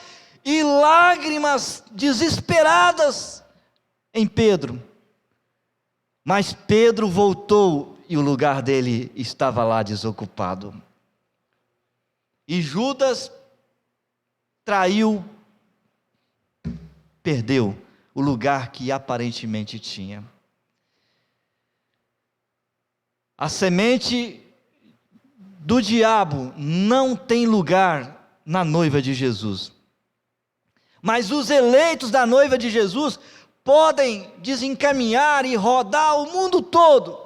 e lágrimas desesperadas em Pedro. Mas Pedro voltou e o lugar dele estava lá desocupado. E Judas perdeu o lugar que aparentemente tinha. A semente do diabo não tem lugar na noiva de Jesus. Mas os eleitos da noiva de Jesus podem desencaminhar e rodar o mundo todo.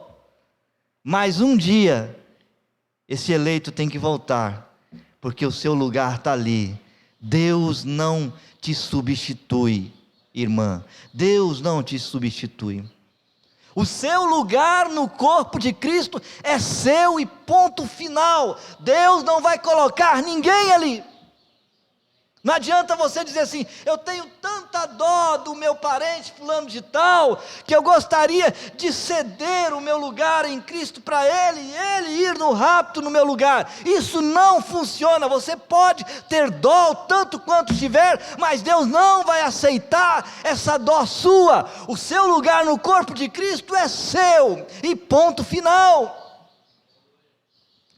Mas um dia, esse eleito tem que voltar, porque o seu lugar está ali. Deus não te substitui, irmã. Deus não te substitui. O seu lugar no corpo de Cristo é seu e ponto final. Deus não vai colocar ninguém ali. Não adianta você dizer assim: eu tenho tanta dó do meu parente fulano de tal, que eu gostaria de ceder o meu lugar em Cristo para ele, e ele ir no rapto no meu lugar. Isso não funciona. Você pode ter dó tanto quanto tiver, mas Deus não vai aceitar essa dó sua. O seu lugar no corpo de Cristo é seu, e ponto final.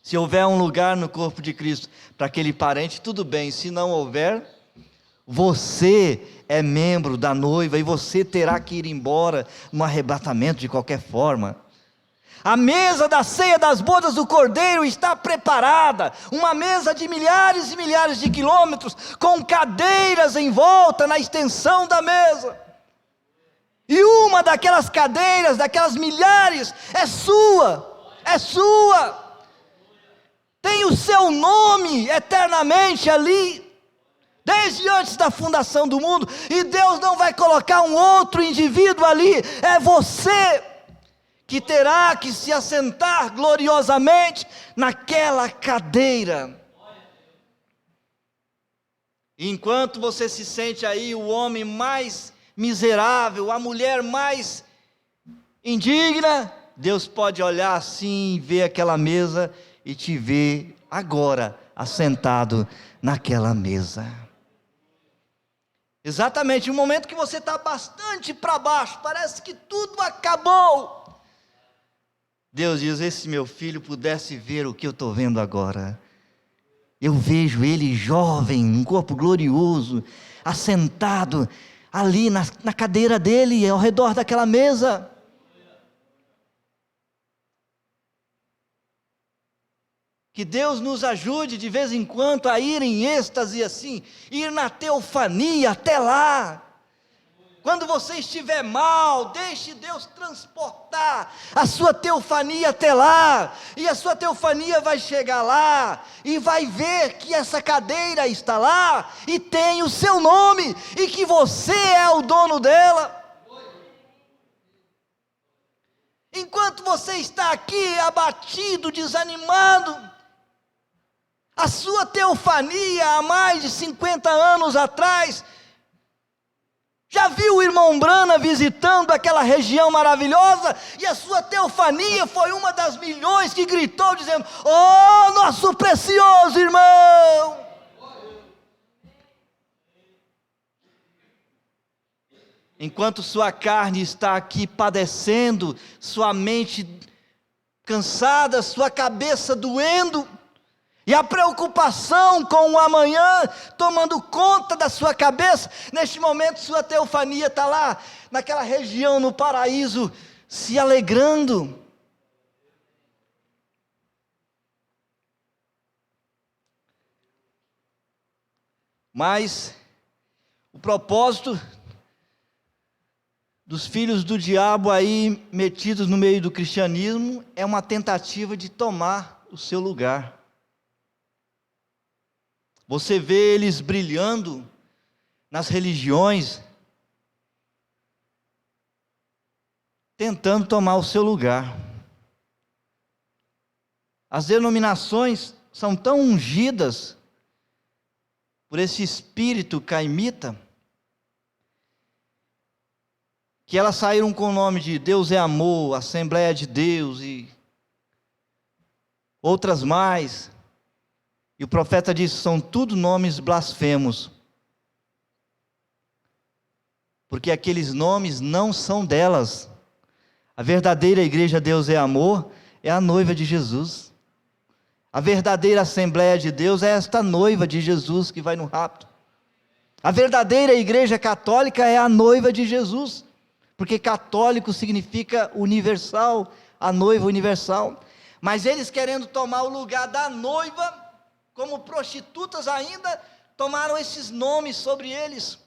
Se houver um lugar no corpo de Cristo para aquele parente, tudo bem. Se não houver, você é membro da noiva e você terá que ir embora no arrebatamento de qualquer forma. A mesa da ceia das bodas do Cordeiro está preparada, uma mesa de milhares e milhares de quilômetros, com cadeiras em volta na extensão da mesa. E uma daquelas cadeiras, daquelas milhares, é sua, é sua. Tem o seu nome eternamente ali, desde antes da fundação do mundo, e Deus não vai colocar um outro indivíduo ali. É você que terá que se assentar gloriosamente naquela cadeira. Enquanto você se sente aí o homem mais miserável, a mulher mais indigna, Deus pode olhar assim e ver aquela mesa e te ver agora assentado naquela mesa. Exatamente no momento que você está bastante para baixo, parece que tudo acabou. Deus diz: esse meu filho pudesse ver o que eu estou vendo agora. Eu vejo ele jovem, um corpo glorioso, assentado ali na cadeira dele, ao redor daquela mesa. Que Deus nos ajude de vez em quando a ir em êxtase assim, ir na teofania até lá. Quando você estiver mal, deixe Deus transportar a sua teofania até lá, e a sua teofania vai chegar lá, e vai ver que essa cadeira está lá, e tem o seu nome, e que você é o dono dela. Enquanto você está aqui abatido, desanimado, a sua teofania há mais de 50 anos atrás Já viu o irmão Brana visitando aquela região maravilhosa? E a sua teofania foi uma das milhões que gritou dizendo: oh, nosso precioso irmão! Enquanto sua carne está aqui padecendo, sua mente cansada, sua cabeça doendo, e a preocupação com o amanhã tomando conta da sua cabeça, neste momento sua teofania está lá, naquela região no paraíso, se alegrando. Mas o propósito dos filhos do diabo aí metidos no meio do cristianismo é uma tentativa de tomar o seu lugar. Você vê eles brilhando nas religiões, tentando tomar o seu lugar. As denominações são tão ungidas por esse espírito caimita, que elas saíram com o nome de Deus é Amor, Assembleia de Deus e outras mais. E o profeta disse: são tudo nomes blasfemos, porque aqueles nomes não são delas. A verdadeira igreja Deus é Amor é a noiva de Jesus. A verdadeira Assembleia de Deus é esta noiva de Jesus que vai no rapto. A verdadeira igreja católica é a noiva de Jesus, porque católico significa universal, a noiva universal. Mas eles, querendo tomar o lugar da noiva, como prostitutas ainda, tomaram esses nomes sobre eles.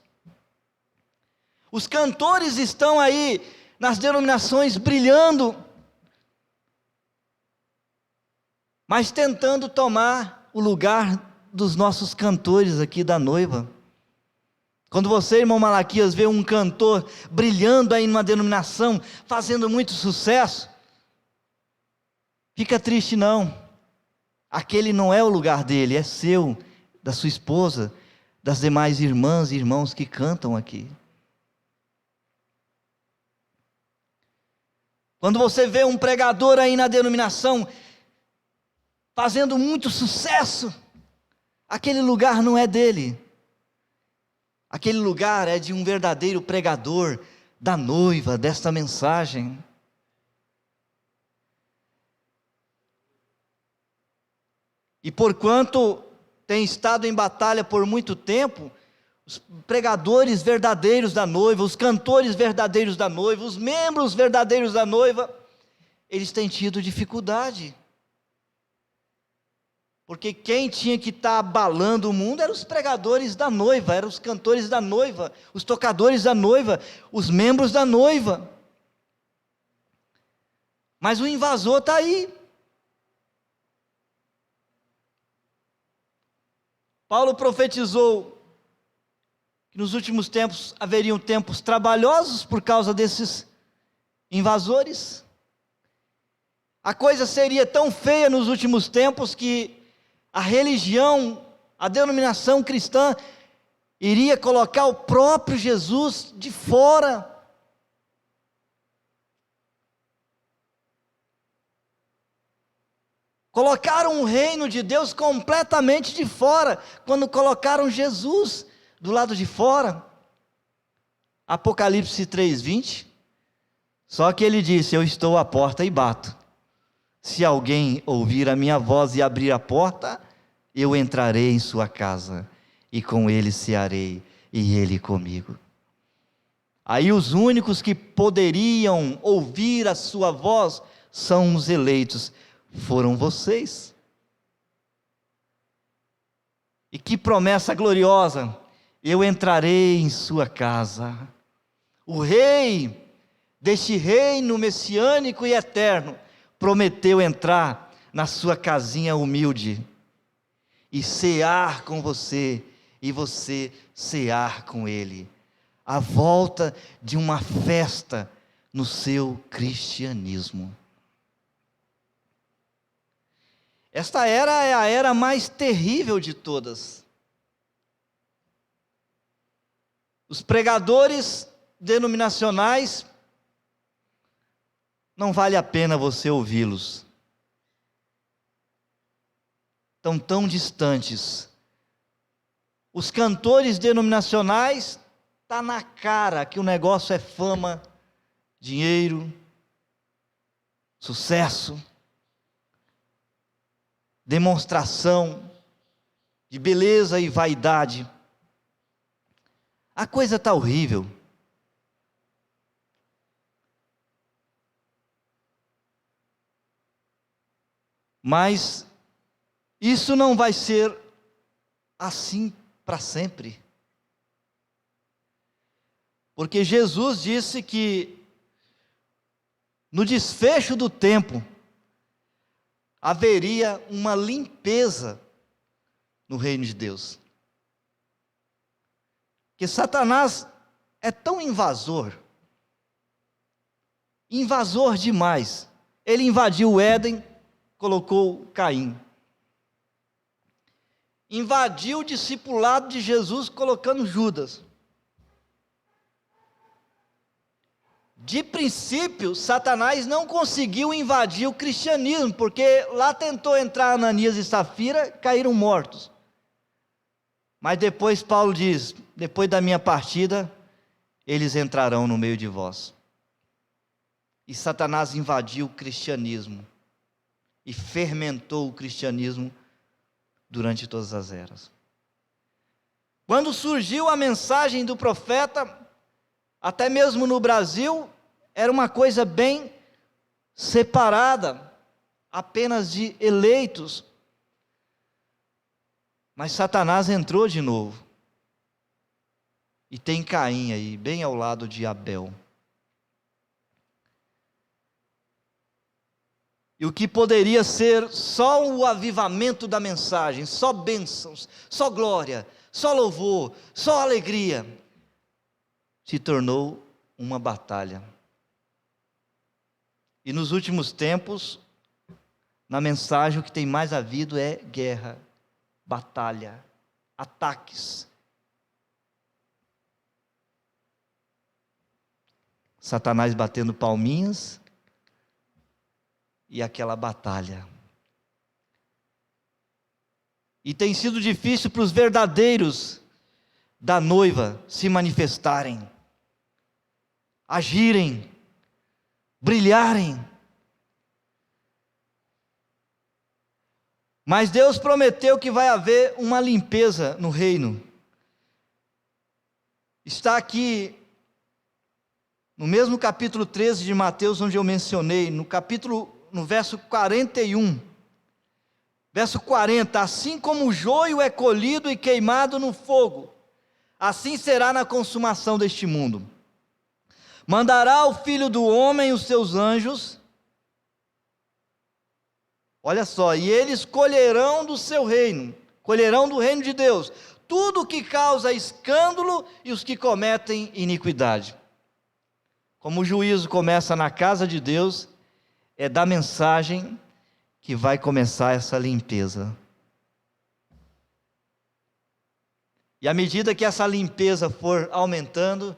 Os cantores estão aí nas denominações brilhando, mas tentando tomar o lugar dos nossos cantores aqui da noiva. Quando você, irmão Malaquias, vê um cantor brilhando aí numa denominação, fazendo muito sucesso, fica triste não. Aquele não é o lugar dele, é seu, da sua esposa, das demais irmãs e irmãos que cantam aqui. Quando você vê um pregador aí na denominação, fazendo muito sucesso, aquele lugar não é dele. Aquele lugar é de um verdadeiro pregador, da noiva, desta mensagem. E porquanto tem estado em batalha por muito tempo, os pregadores verdadeiros da noiva, os cantores verdadeiros da noiva, os membros verdadeiros da noiva, eles têm tido dificuldade. Porque quem tinha que estar abalando o mundo eram os pregadores da noiva, eram os cantores da noiva, os tocadores da noiva, os membros da noiva. Mas o invasor está aí. Paulo profetizou que nos últimos tempos haveriam tempos trabalhosos por causa desses invasores. A coisa seria tão feia nos últimos tempos que a religião, a denominação cristã, iria colocar o próprio Jesus de fora. Colocaram o reino de Deus completamente de fora, quando colocaram Jesus do lado de fora. Apocalipse 3:20. Só que ele disse: eu estou à porta e bato. Se alguém ouvir a minha voz e abrir a porta, eu entrarei em sua casa, e com ele cearei, e ele comigo. Aí os únicos que poderiam ouvir a sua voz são os eleitos, foram vocês. E que promessa gloriosa: eu entrarei em sua casa. O rei deste reino messiânico e eterno prometeu entrar na sua casinha humilde e cear com você, e você cear com ele. A volta de uma festa no seu cristianismo. Esta era é a era mais terrível de todas. Os pregadores denominacionais, não vale a pena você ouvi-los. Estão tão distantes. Os cantores denominacionais, está na cara que o negócio é fama, dinheiro, sucesso, demonstração de beleza e vaidade. A coisa está horrível. Mas isso não vai ser assim para sempre. Porque Jesus disse que no desfecho do tempo haveria uma limpeza no reino de Deus. Que Satanás é tão invasor demais. Ele invadiu o Éden, colocou Caim. Invadiu o discipulado de Jesus, colocando Judas. De princípio, Satanás não conseguiu invadir o cristianismo, porque lá tentou entrar Ananias e Safira, caíram mortos. Mas depois Paulo diz, depois da minha partida, eles entrarão no meio de vós. E Satanás invadiu o cristianismo e fermentou o cristianismo durante todas as eras. Quando surgiu a mensagem do profeta, até mesmo no Brasil, era uma coisa bem separada, apenas de eleitos. Mas Satanás entrou de novo. E tem Caim aí, bem ao lado de Abel. E o que poderia ser só o avivamento da mensagem, só bênçãos, só glória, só louvor, só alegria, se tornou uma batalha. E nos últimos tempos, na mensagem o que tem mais havido é guerra, batalha, ataques. Satanás batendo palminhas e aquela batalha. E tem sido difícil para os verdadeiros da noiva se manifestarem, agirem, brilharem. Mas Deus prometeu que vai haver uma limpeza no reino. Está aqui no mesmo capítulo 13 de Mateus, onde eu mencionei, no verso 41, verso 40, assim como o joio é colhido e queimado no fogo, assim será na consumação deste mundo. Mandará o Filho do Homem os seus anjos, olha só, e eles colherão do seu reino, colherão do reino de Deus, tudo o que causa escândalo e os que cometem iniquidade. Como o juízo começa na casa de Deus, é da mensagem que vai começar essa limpeza. E à medida que essa limpeza for aumentando,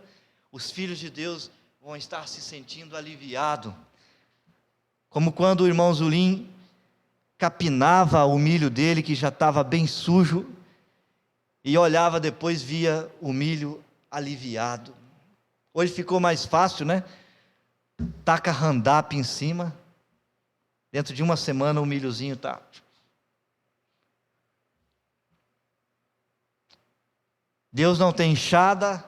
os filhos de Deus vão estar se sentindo aliviados. Como quando o irmão Zulim capinava o milho dele, que já estava bem sujo, e olhava depois, via o milho aliviado. Hoje ficou mais fácil, né? Taca Roundup em cima. Dentro de uma semana o milhozinho está. Deus não tem enxada,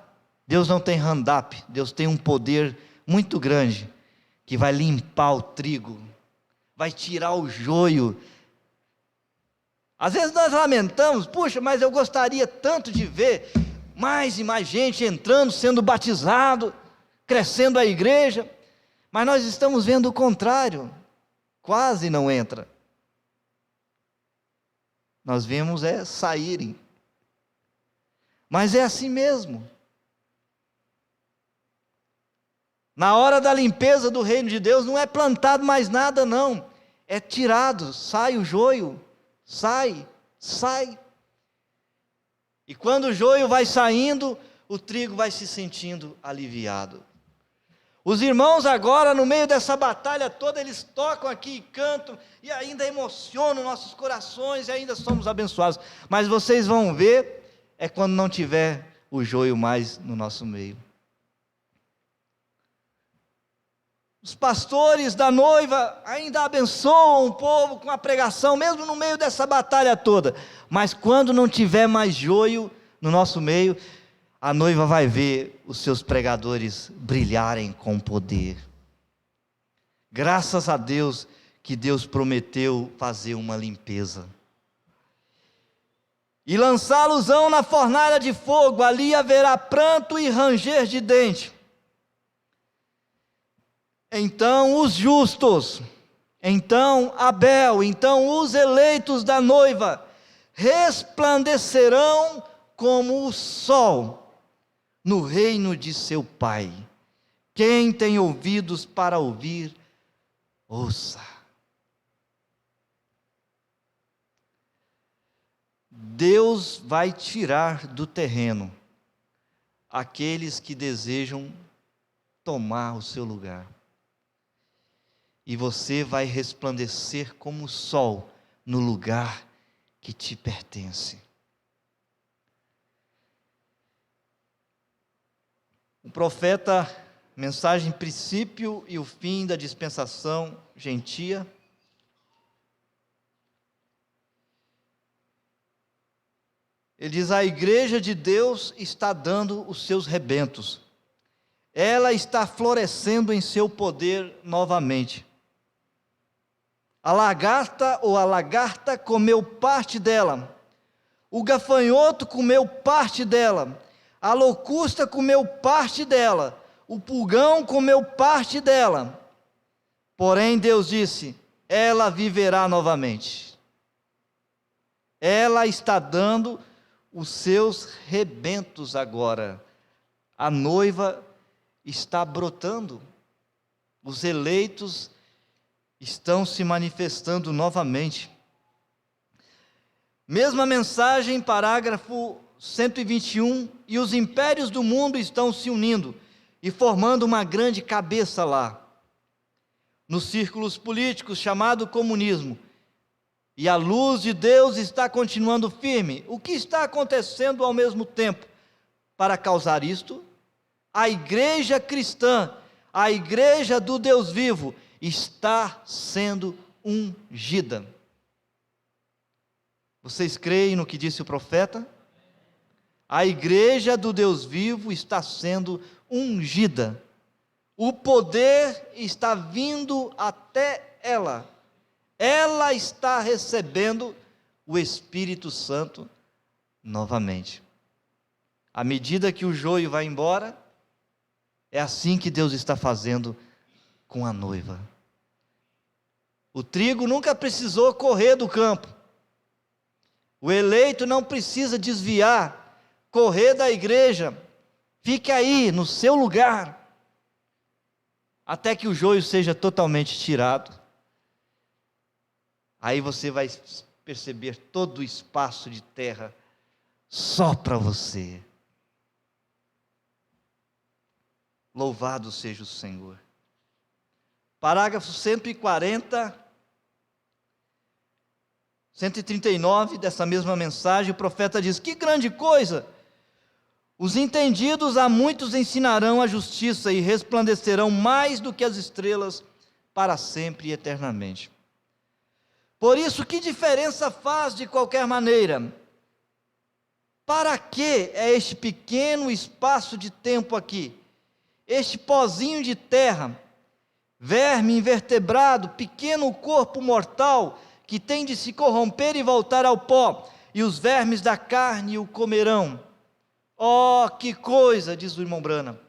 Deus não tem Roundup. Deus tem um poder muito grande que vai limpar o trigo, vai tirar o joio. Às vezes nós lamentamos, puxa, mas eu gostaria tanto de ver mais e mais gente entrando, sendo batizado, crescendo a igreja, mas nós estamos vendo o contrário, quase não entra. Nós vemos saírem, mas é assim mesmo. Na hora da limpeza do reino de Deus, não é plantado mais nada não, é tirado, sai o joio, sai. E quando o joio vai saindo, o trigo vai se sentindo aliviado. Os irmãos agora, no meio dessa batalha toda, eles tocam aqui e cantam, e ainda emocionam nossos corações, e ainda somos abençoados. Mas vocês vão ver, é quando não tiver o joio mais no nosso meio. Os pastores da noiva ainda abençoam o povo com a pregação, mesmo no meio dessa batalha toda. Mas quando não tiver mais joio no nosso meio, a noiva vai ver os seus pregadores brilharem com poder. Graças a Deus que Deus prometeu fazer uma limpeza. E lançá-los-ão na fornalha de fogo, ali haverá pranto e ranger de dente. Então os justos, então Abel, então os eleitos da noiva, resplandecerão como o sol no reino de seu Pai. Quem tem ouvidos para ouvir, ouça. Deus vai tirar do terreno aqueles que desejam tomar o seu lugar. E você vai resplandecer como o sol no lugar que te pertence. O profeta, mensagem princípio e o fim da dispensação gentia. Ele diz: a igreja de Deus está dando os seus rebentos. Ela está florescendo em seu poder novamente. A lagarta comeu parte dela, o gafanhoto comeu parte dela, a locusta comeu parte dela, o pulgão comeu parte dela. Porém Deus disse: ela viverá novamente. Ela está dando os seus rebentos agora. A noiva está brotando, os eleitos estão se manifestando novamente. Mesma mensagem, parágrafo 121, e os impérios do mundo estão se unindo e formando uma grande cabeça lá, nos círculos políticos, chamado comunismo, e a luz de Deus está continuando firme. O que está acontecendo ao mesmo tempo para causar isto? A igreja cristã, a igreja do Deus vivo, está sendo ungida. Vocês creem no que disse o profeta? A igreja do Deus vivo está sendo ungida. O poder está vindo até ela. Ela está recebendo o Espírito Santo novamente. À medida que o joio vai embora, é assim que Deus está fazendo com a noiva. O trigo nunca precisou correr do campo. O eleito não precisa desviar, correr da igreja. Fique aí no seu lugar, até que o joio seja totalmente tirado. Aí você vai perceber todo o espaço de terra só para você. Louvado seja o Senhor. Parágrafo 140, 139 dessa mesma mensagem, o profeta diz: que grande coisa! Os entendidos a muitos ensinarão a justiça e resplandecerão mais do que as estrelas para sempre e eternamente. Por isso, que diferença faz de qualquer maneira? Para que é este pequeno espaço de tempo aqui? Este pozinho de terra, verme invertebrado, pequeno corpo mortal, que tem de se corromper e voltar ao pó, e os vermes da carne o comerão. Oh, que coisa, diz o irmão Branham.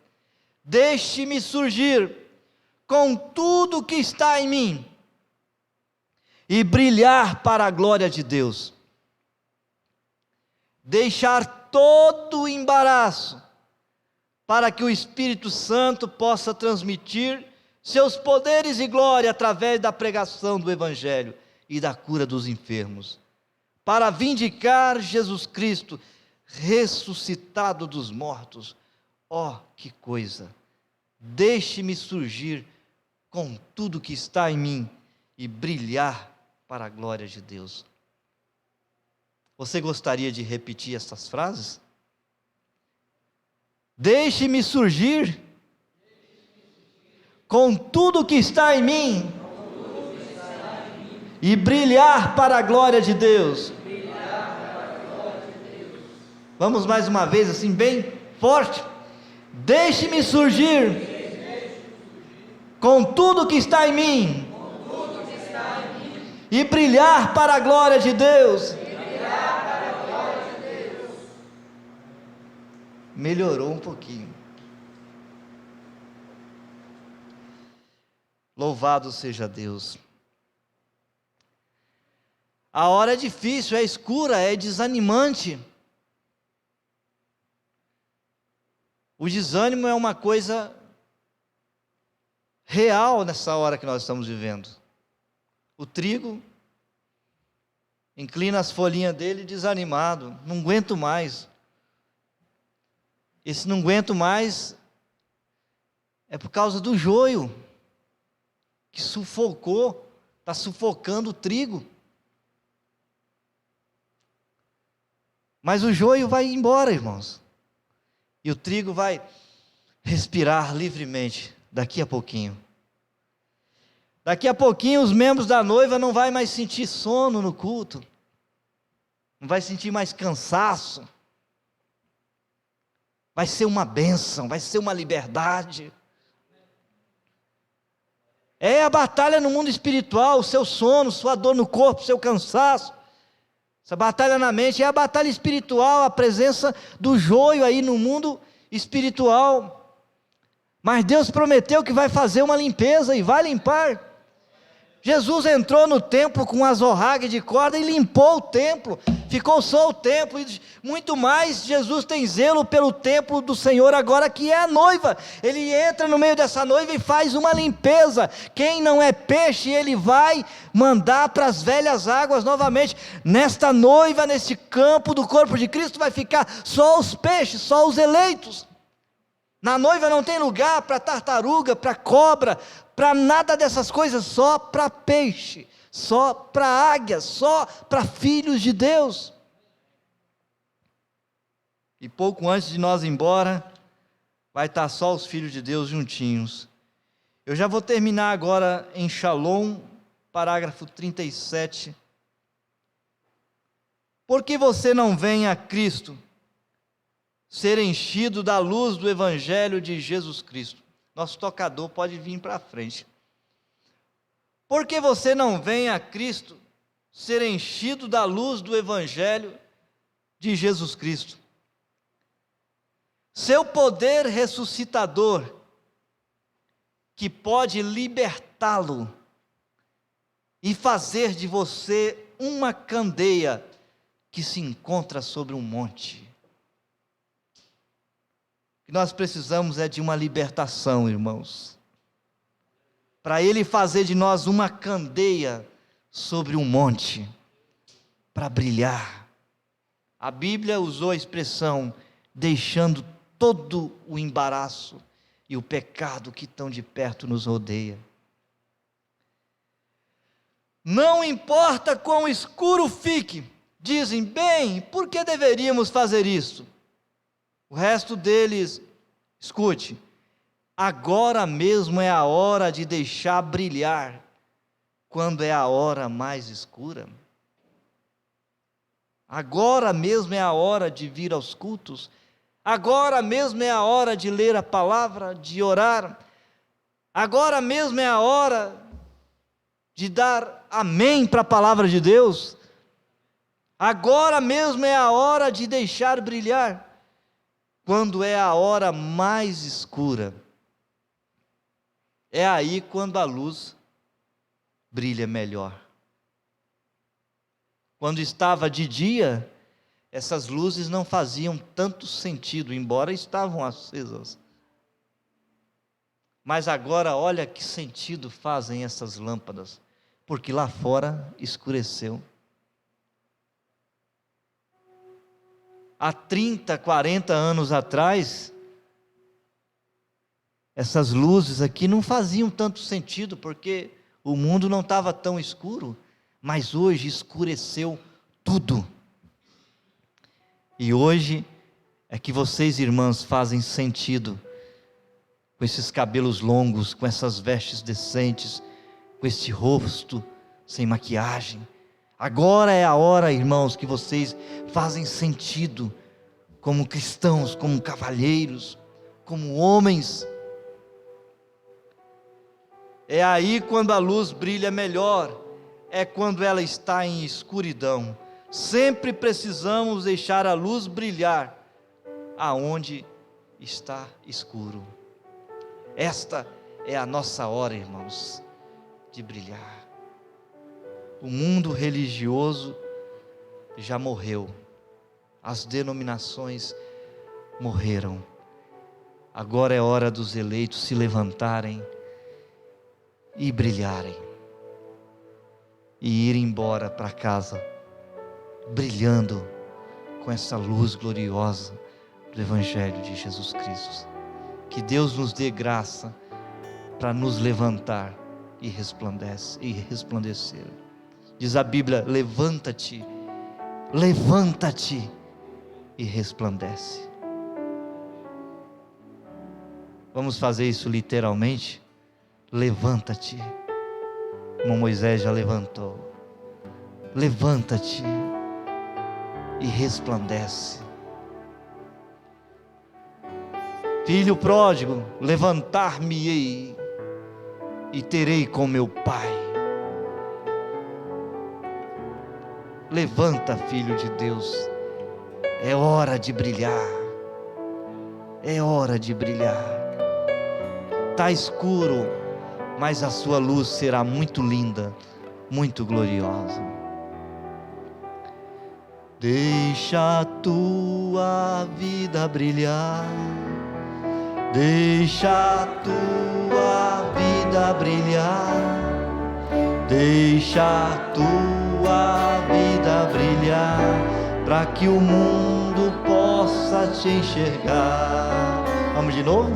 Deixe-me surgir com tudo que está em mim e brilhar para a glória de Deus. Deixar todo o embaraço para que o Espírito Santo possa transmitir seus poderes e glória através da pregação do Evangelho e da cura dos enfermos, para vindicar Jesus Cristo, ressuscitado dos mortos. Oh, que coisa! Deixe-me surgir com tudo que está em mim e brilhar para a glória de Deus. Você gostaria de repetir essas frases? Deixe-me surgir com tudo que está em mim e brilhar para a glória de Deus. Vamos mais uma vez, assim, bem forte. Deixe-me surgir com tudo que está em mim e brilhar para a glória de Deus. Melhorou um pouquinho. Louvado seja Deus. A hora é difícil, é escura, é desanimante. O desânimo é uma coisa real nessa hora que nós estamos vivendo. O trigo inclina as folhinhas dele desanimado, não aguento mais. Esse não aguento mais é por causa do joio, que sufocou, está sufocando o trigo. Mas o joio vai embora, irmãos. E o trigo vai respirar livremente daqui a pouquinho. Daqui a pouquinho os membros da noiva não vai mais sentir sono no culto. Não vai sentir mais cansaço. Vai ser uma bênção, vai ser uma liberdade. É a batalha no mundo espiritual, o seu sono, sua dor no corpo, seu cansaço. Essa batalha na mente é a batalha espiritual, a presença do joio aí no mundo espiritual. Mas Deus prometeu que vai fazer uma limpeza e vai limpar. Jesus entrou no templo com as orragas de corda e limpou o templo. Ficou só o templo. E muito mais, Jesus tem zelo pelo templo do Senhor agora, que é a noiva. Ele entra no meio dessa noiva e faz uma limpeza. Quem não é peixe, ele vai mandar para as velhas águas novamente. Nesta noiva, neste campo do corpo de Cristo, vai ficar só os peixes, só os eleitos. Na noiva não tem lugar para tartaruga, para cobra, para nada dessas coisas, só para peixe, só para águia, só para filhos de Deus. E pouco antes de nós ir embora, vai estar só os filhos de Deus juntinhos. Eu já vou terminar agora em Shalom, parágrafo 37. Por que você não vem a Cristo ser enchido da luz do Evangelho de Jesus Cristo? Nosso tocador pode vir para frente. Por que você não vem a Cristo ser enchido da luz do Evangelho de Jesus Cristo? Seu poder ressuscitador, que pode libertá-lo e fazer de você uma candeia que se encontra sobre um monte. O que nós precisamos é de uma libertação, irmãos, para Ele fazer de nós uma candeia sobre um monte, para brilhar. A Bíblia usou a expressão, deixando todo o embaraço e o pecado que tão de perto nos rodeia. Não importa quão escuro fique, dizem, bem, por que deveríamos fazer isso? O resto deles, escute, agora mesmo é a hora de deixar brilhar, quando é a hora mais escura. Agora mesmo é a hora de vir aos cultos, agora mesmo é a hora de ler a palavra, de orar, agora mesmo é a hora de dar amém para a palavra de Deus, agora mesmo é a hora de deixar brilhar, quando é a hora mais escura. É aí quando a luz brilha melhor. Quando estava de dia, essas luzes não faziam tanto sentido, embora estavam acesas. Mas agora, olha que sentido fazem essas lâmpadas, porque lá fora escureceu. há 30, 40 anos atrás, essas luzes aqui não faziam tanto sentido, porque o mundo não estava tão escuro, mas hoje escureceu tudo. E hoje é que vocês, irmãs, fazem sentido, com esses cabelos longos, com essas vestes decentes, com este rosto sem maquiagem. Agora é a hora, irmãos, que vocês fazem sentido, como cristãos, como cavalheiros, como homens. É aí quando a luz brilha melhor, é quando ela está em escuridão. Sempre precisamos deixar a luz brilhar aonde está escuro. Esta é a nossa hora, irmãos, de brilhar. O mundo religioso já morreu, as denominações morreram. Agora é hora dos eleitos se levantarem e brilharem, e ir embora para casa, brilhando com essa luz gloriosa do Evangelho de Jesus Cristo. Que Deus nos dê graça para nos levantar e resplandecer. Diz a Bíblia: levanta-te, levanta-te e resplandece. Vamos fazer isso literalmente? Levanta-te, como Moisés já levantou. Levanta-te e resplandece. Filho pródigo, levantar-me-ei e terei com meu pai. Levanta, filho de Deus, é hora de brilhar, é hora de brilhar. Está escuro, mas a sua luz será muito linda, muito gloriosa. Deixa a tua vida brilhar, deixa a tua vida brilhar, deixa a tua vida brilhar, para que o mundo possa te enxergar. Vamos de novo?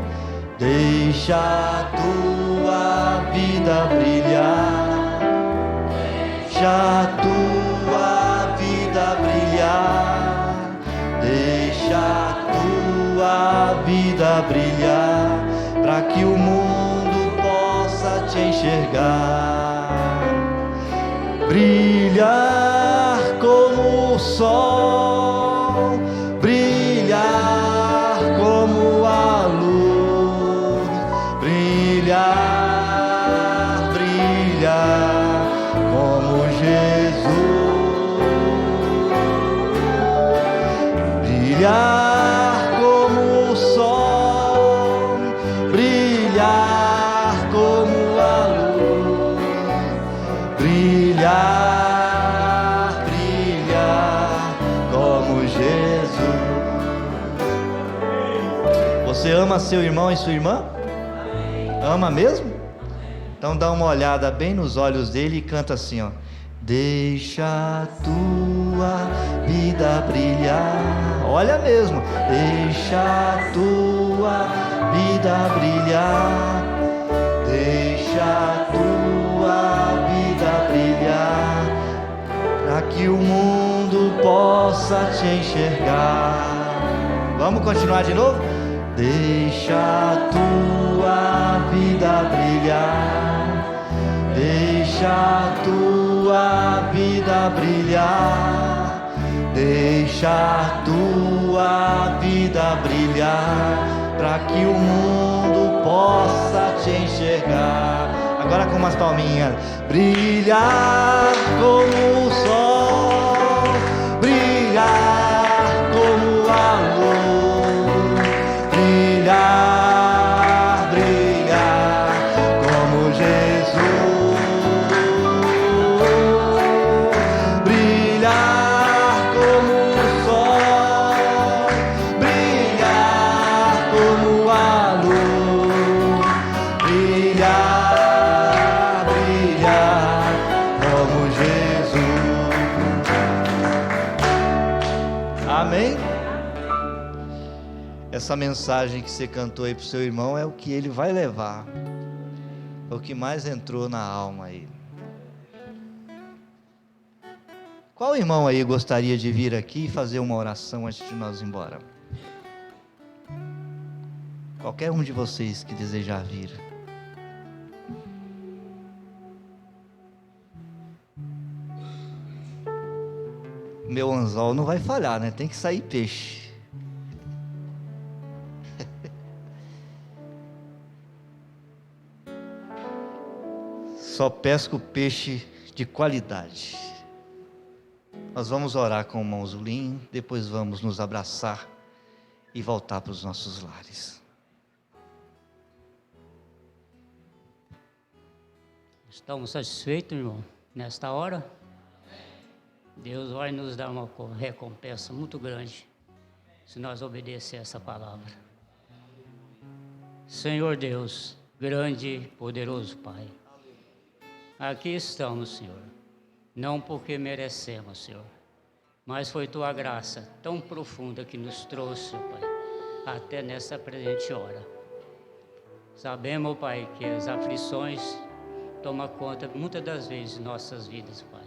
Deixa a tua vida brilhar, deixa a tua vida brilhar, deixa a tua vida brilhar, para que o mundo possa te enxergar. Brilhar como o sol, brilhar como a luz, brilhar, brilhar como Jesus, brilhar como o sol, brilhar como a luz, brilhar, brilhar como Jesus. Você ama seu irmão e sua irmã? Ama mesmo? Então dá uma olhada bem nos olhos dele e canta assim, ó: deixa a tua vida brilhar. Olha mesmo. Deixa a tua vida brilhar, deixa a tua vida brilhar, para que o mundo possa te enxergar. Vamos continuar de novo? Deixa a tua vida brilhar, deixa a tua vida brilhar, deixa a tua vida brilhar, para que o mundo possa te enxergar. Agora com umas palminhas. Brilhar como o sol, brilhar como a luz, brilhar, brilhar como Jesus, brilhar como o sol, brilhar como a luz, brilhar, brilhar como Jesus. essa mensagem que você cantou aí pro seu irmão é o que ele vai levar. É o que mais entrou na alma aí. Qual irmão aí gostaria de vir aqui e fazer uma oração antes de nós ir embora? Qualquer um de vocês que desejar vir. Meu anzol não vai falhar, né? Tem que sair peixe. Só pesco peixe de qualidade. Nós vamos orar com o mãozulim, depois vamos nos abraçar e voltar para os nossos lares. Estamos satisfeitos, irmão, nesta hora? Deus vai nos dar uma recompensa muito grande se nós obedecer essa palavra. Senhor Deus, grande e poderoso Pai, aqui estamos, Senhor, não porque merecemos, Senhor, mas foi Tua graça tão profunda que nos trouxe, Pai, até nessa presente hora. Sabemos, Pai, que as aflições tomam conta muitas das vezes de nossas vidas, Pai.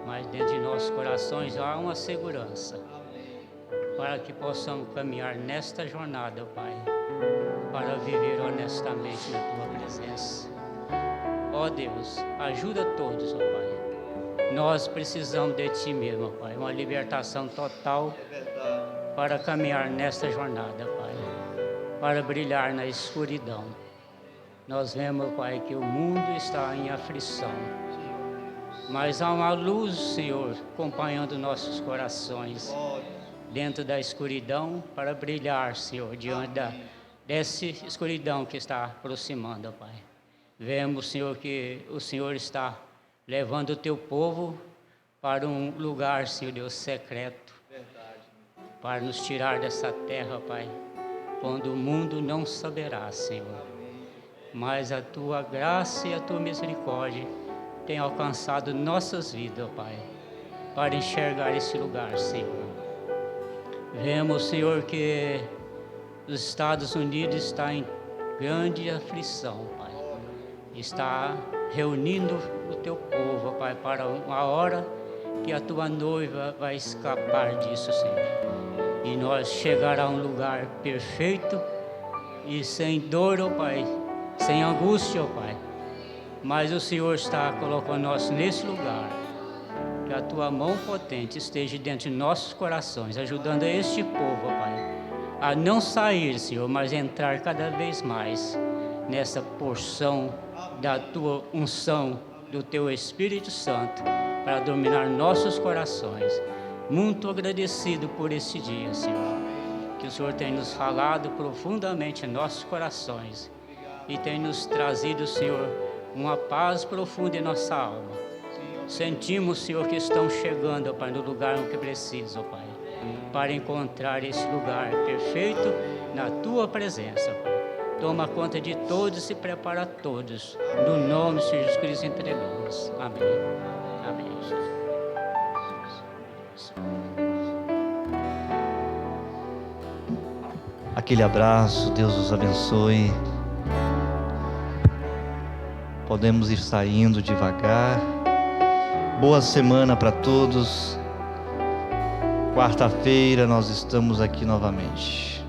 Mas dentro de nossos corações há uma segurança para que possamos caminhar nesta jornada, Pai, para viver honestamente na Tua presença. Ó Deus, ajuda todos, ó Pai. Nós precisamos de Ti mesmo, Pai, uma libertação total para caminhar nesta jornada, Pai, para brilhar na escuridão. Nós vemos, Pai, que o mundo está em aflição. Mas há uma luz, Senhor, acompanhando nossos corações dentro da escuridão para brilhar, Senhor, diante dessa escuridão que está aproximando, Pai. Vemos, Senhor, que o Senhor está levando o Teu povo para um lugar, Senhor Deus, secreto, para nos tirar dessa terra, Pai, quando o mundo não saberá, Senhor. Mas a Tua graça e a Tua misericórdia tem alcançado nossas vidas, Pai, para enxergar esse lugar, Senhor. Vemos, Senhor, que os Estados Unidos está em grande aflição, Pai. Está reunindo o Teu povo, Pai, para uma hora que a Tua noiva vai escapar disso, Senhor. E nós chegar a um lugar perfeito e sem dor, ó Pai, sem angústia, ó Pai. Mas o Senhor está colocando nós nesse lugar. Que a Tua mão potente esteja dentro de nossos corações, ajudando este povo, Pai, a não sair, Senhor, mas entrar cada vez mais nessa porção da Tua unção, do Teu Espírito Santo, para dominar nossos corações. Muito agradecido por esse dia, Senhor, que o Senhor tem nos falado profundamente em nossos corações e tem nos trazido, Senhor, uma paz profunda em nossa alma. Sentimos, Senhor, que estão chegando, Pai, no lugar que precisam, Pai, para encontrar esse lugar perfeito na Tua presença, Pai. Toma conta de todos e prepara todos. No nome de Jesus Cristo entregamos. Amém. Amém. Aquele abraço, Deus os abençoe. Podemos ir saindo devagar. Boa semana para todos. Quarta-feira nós estamos aqui novamente.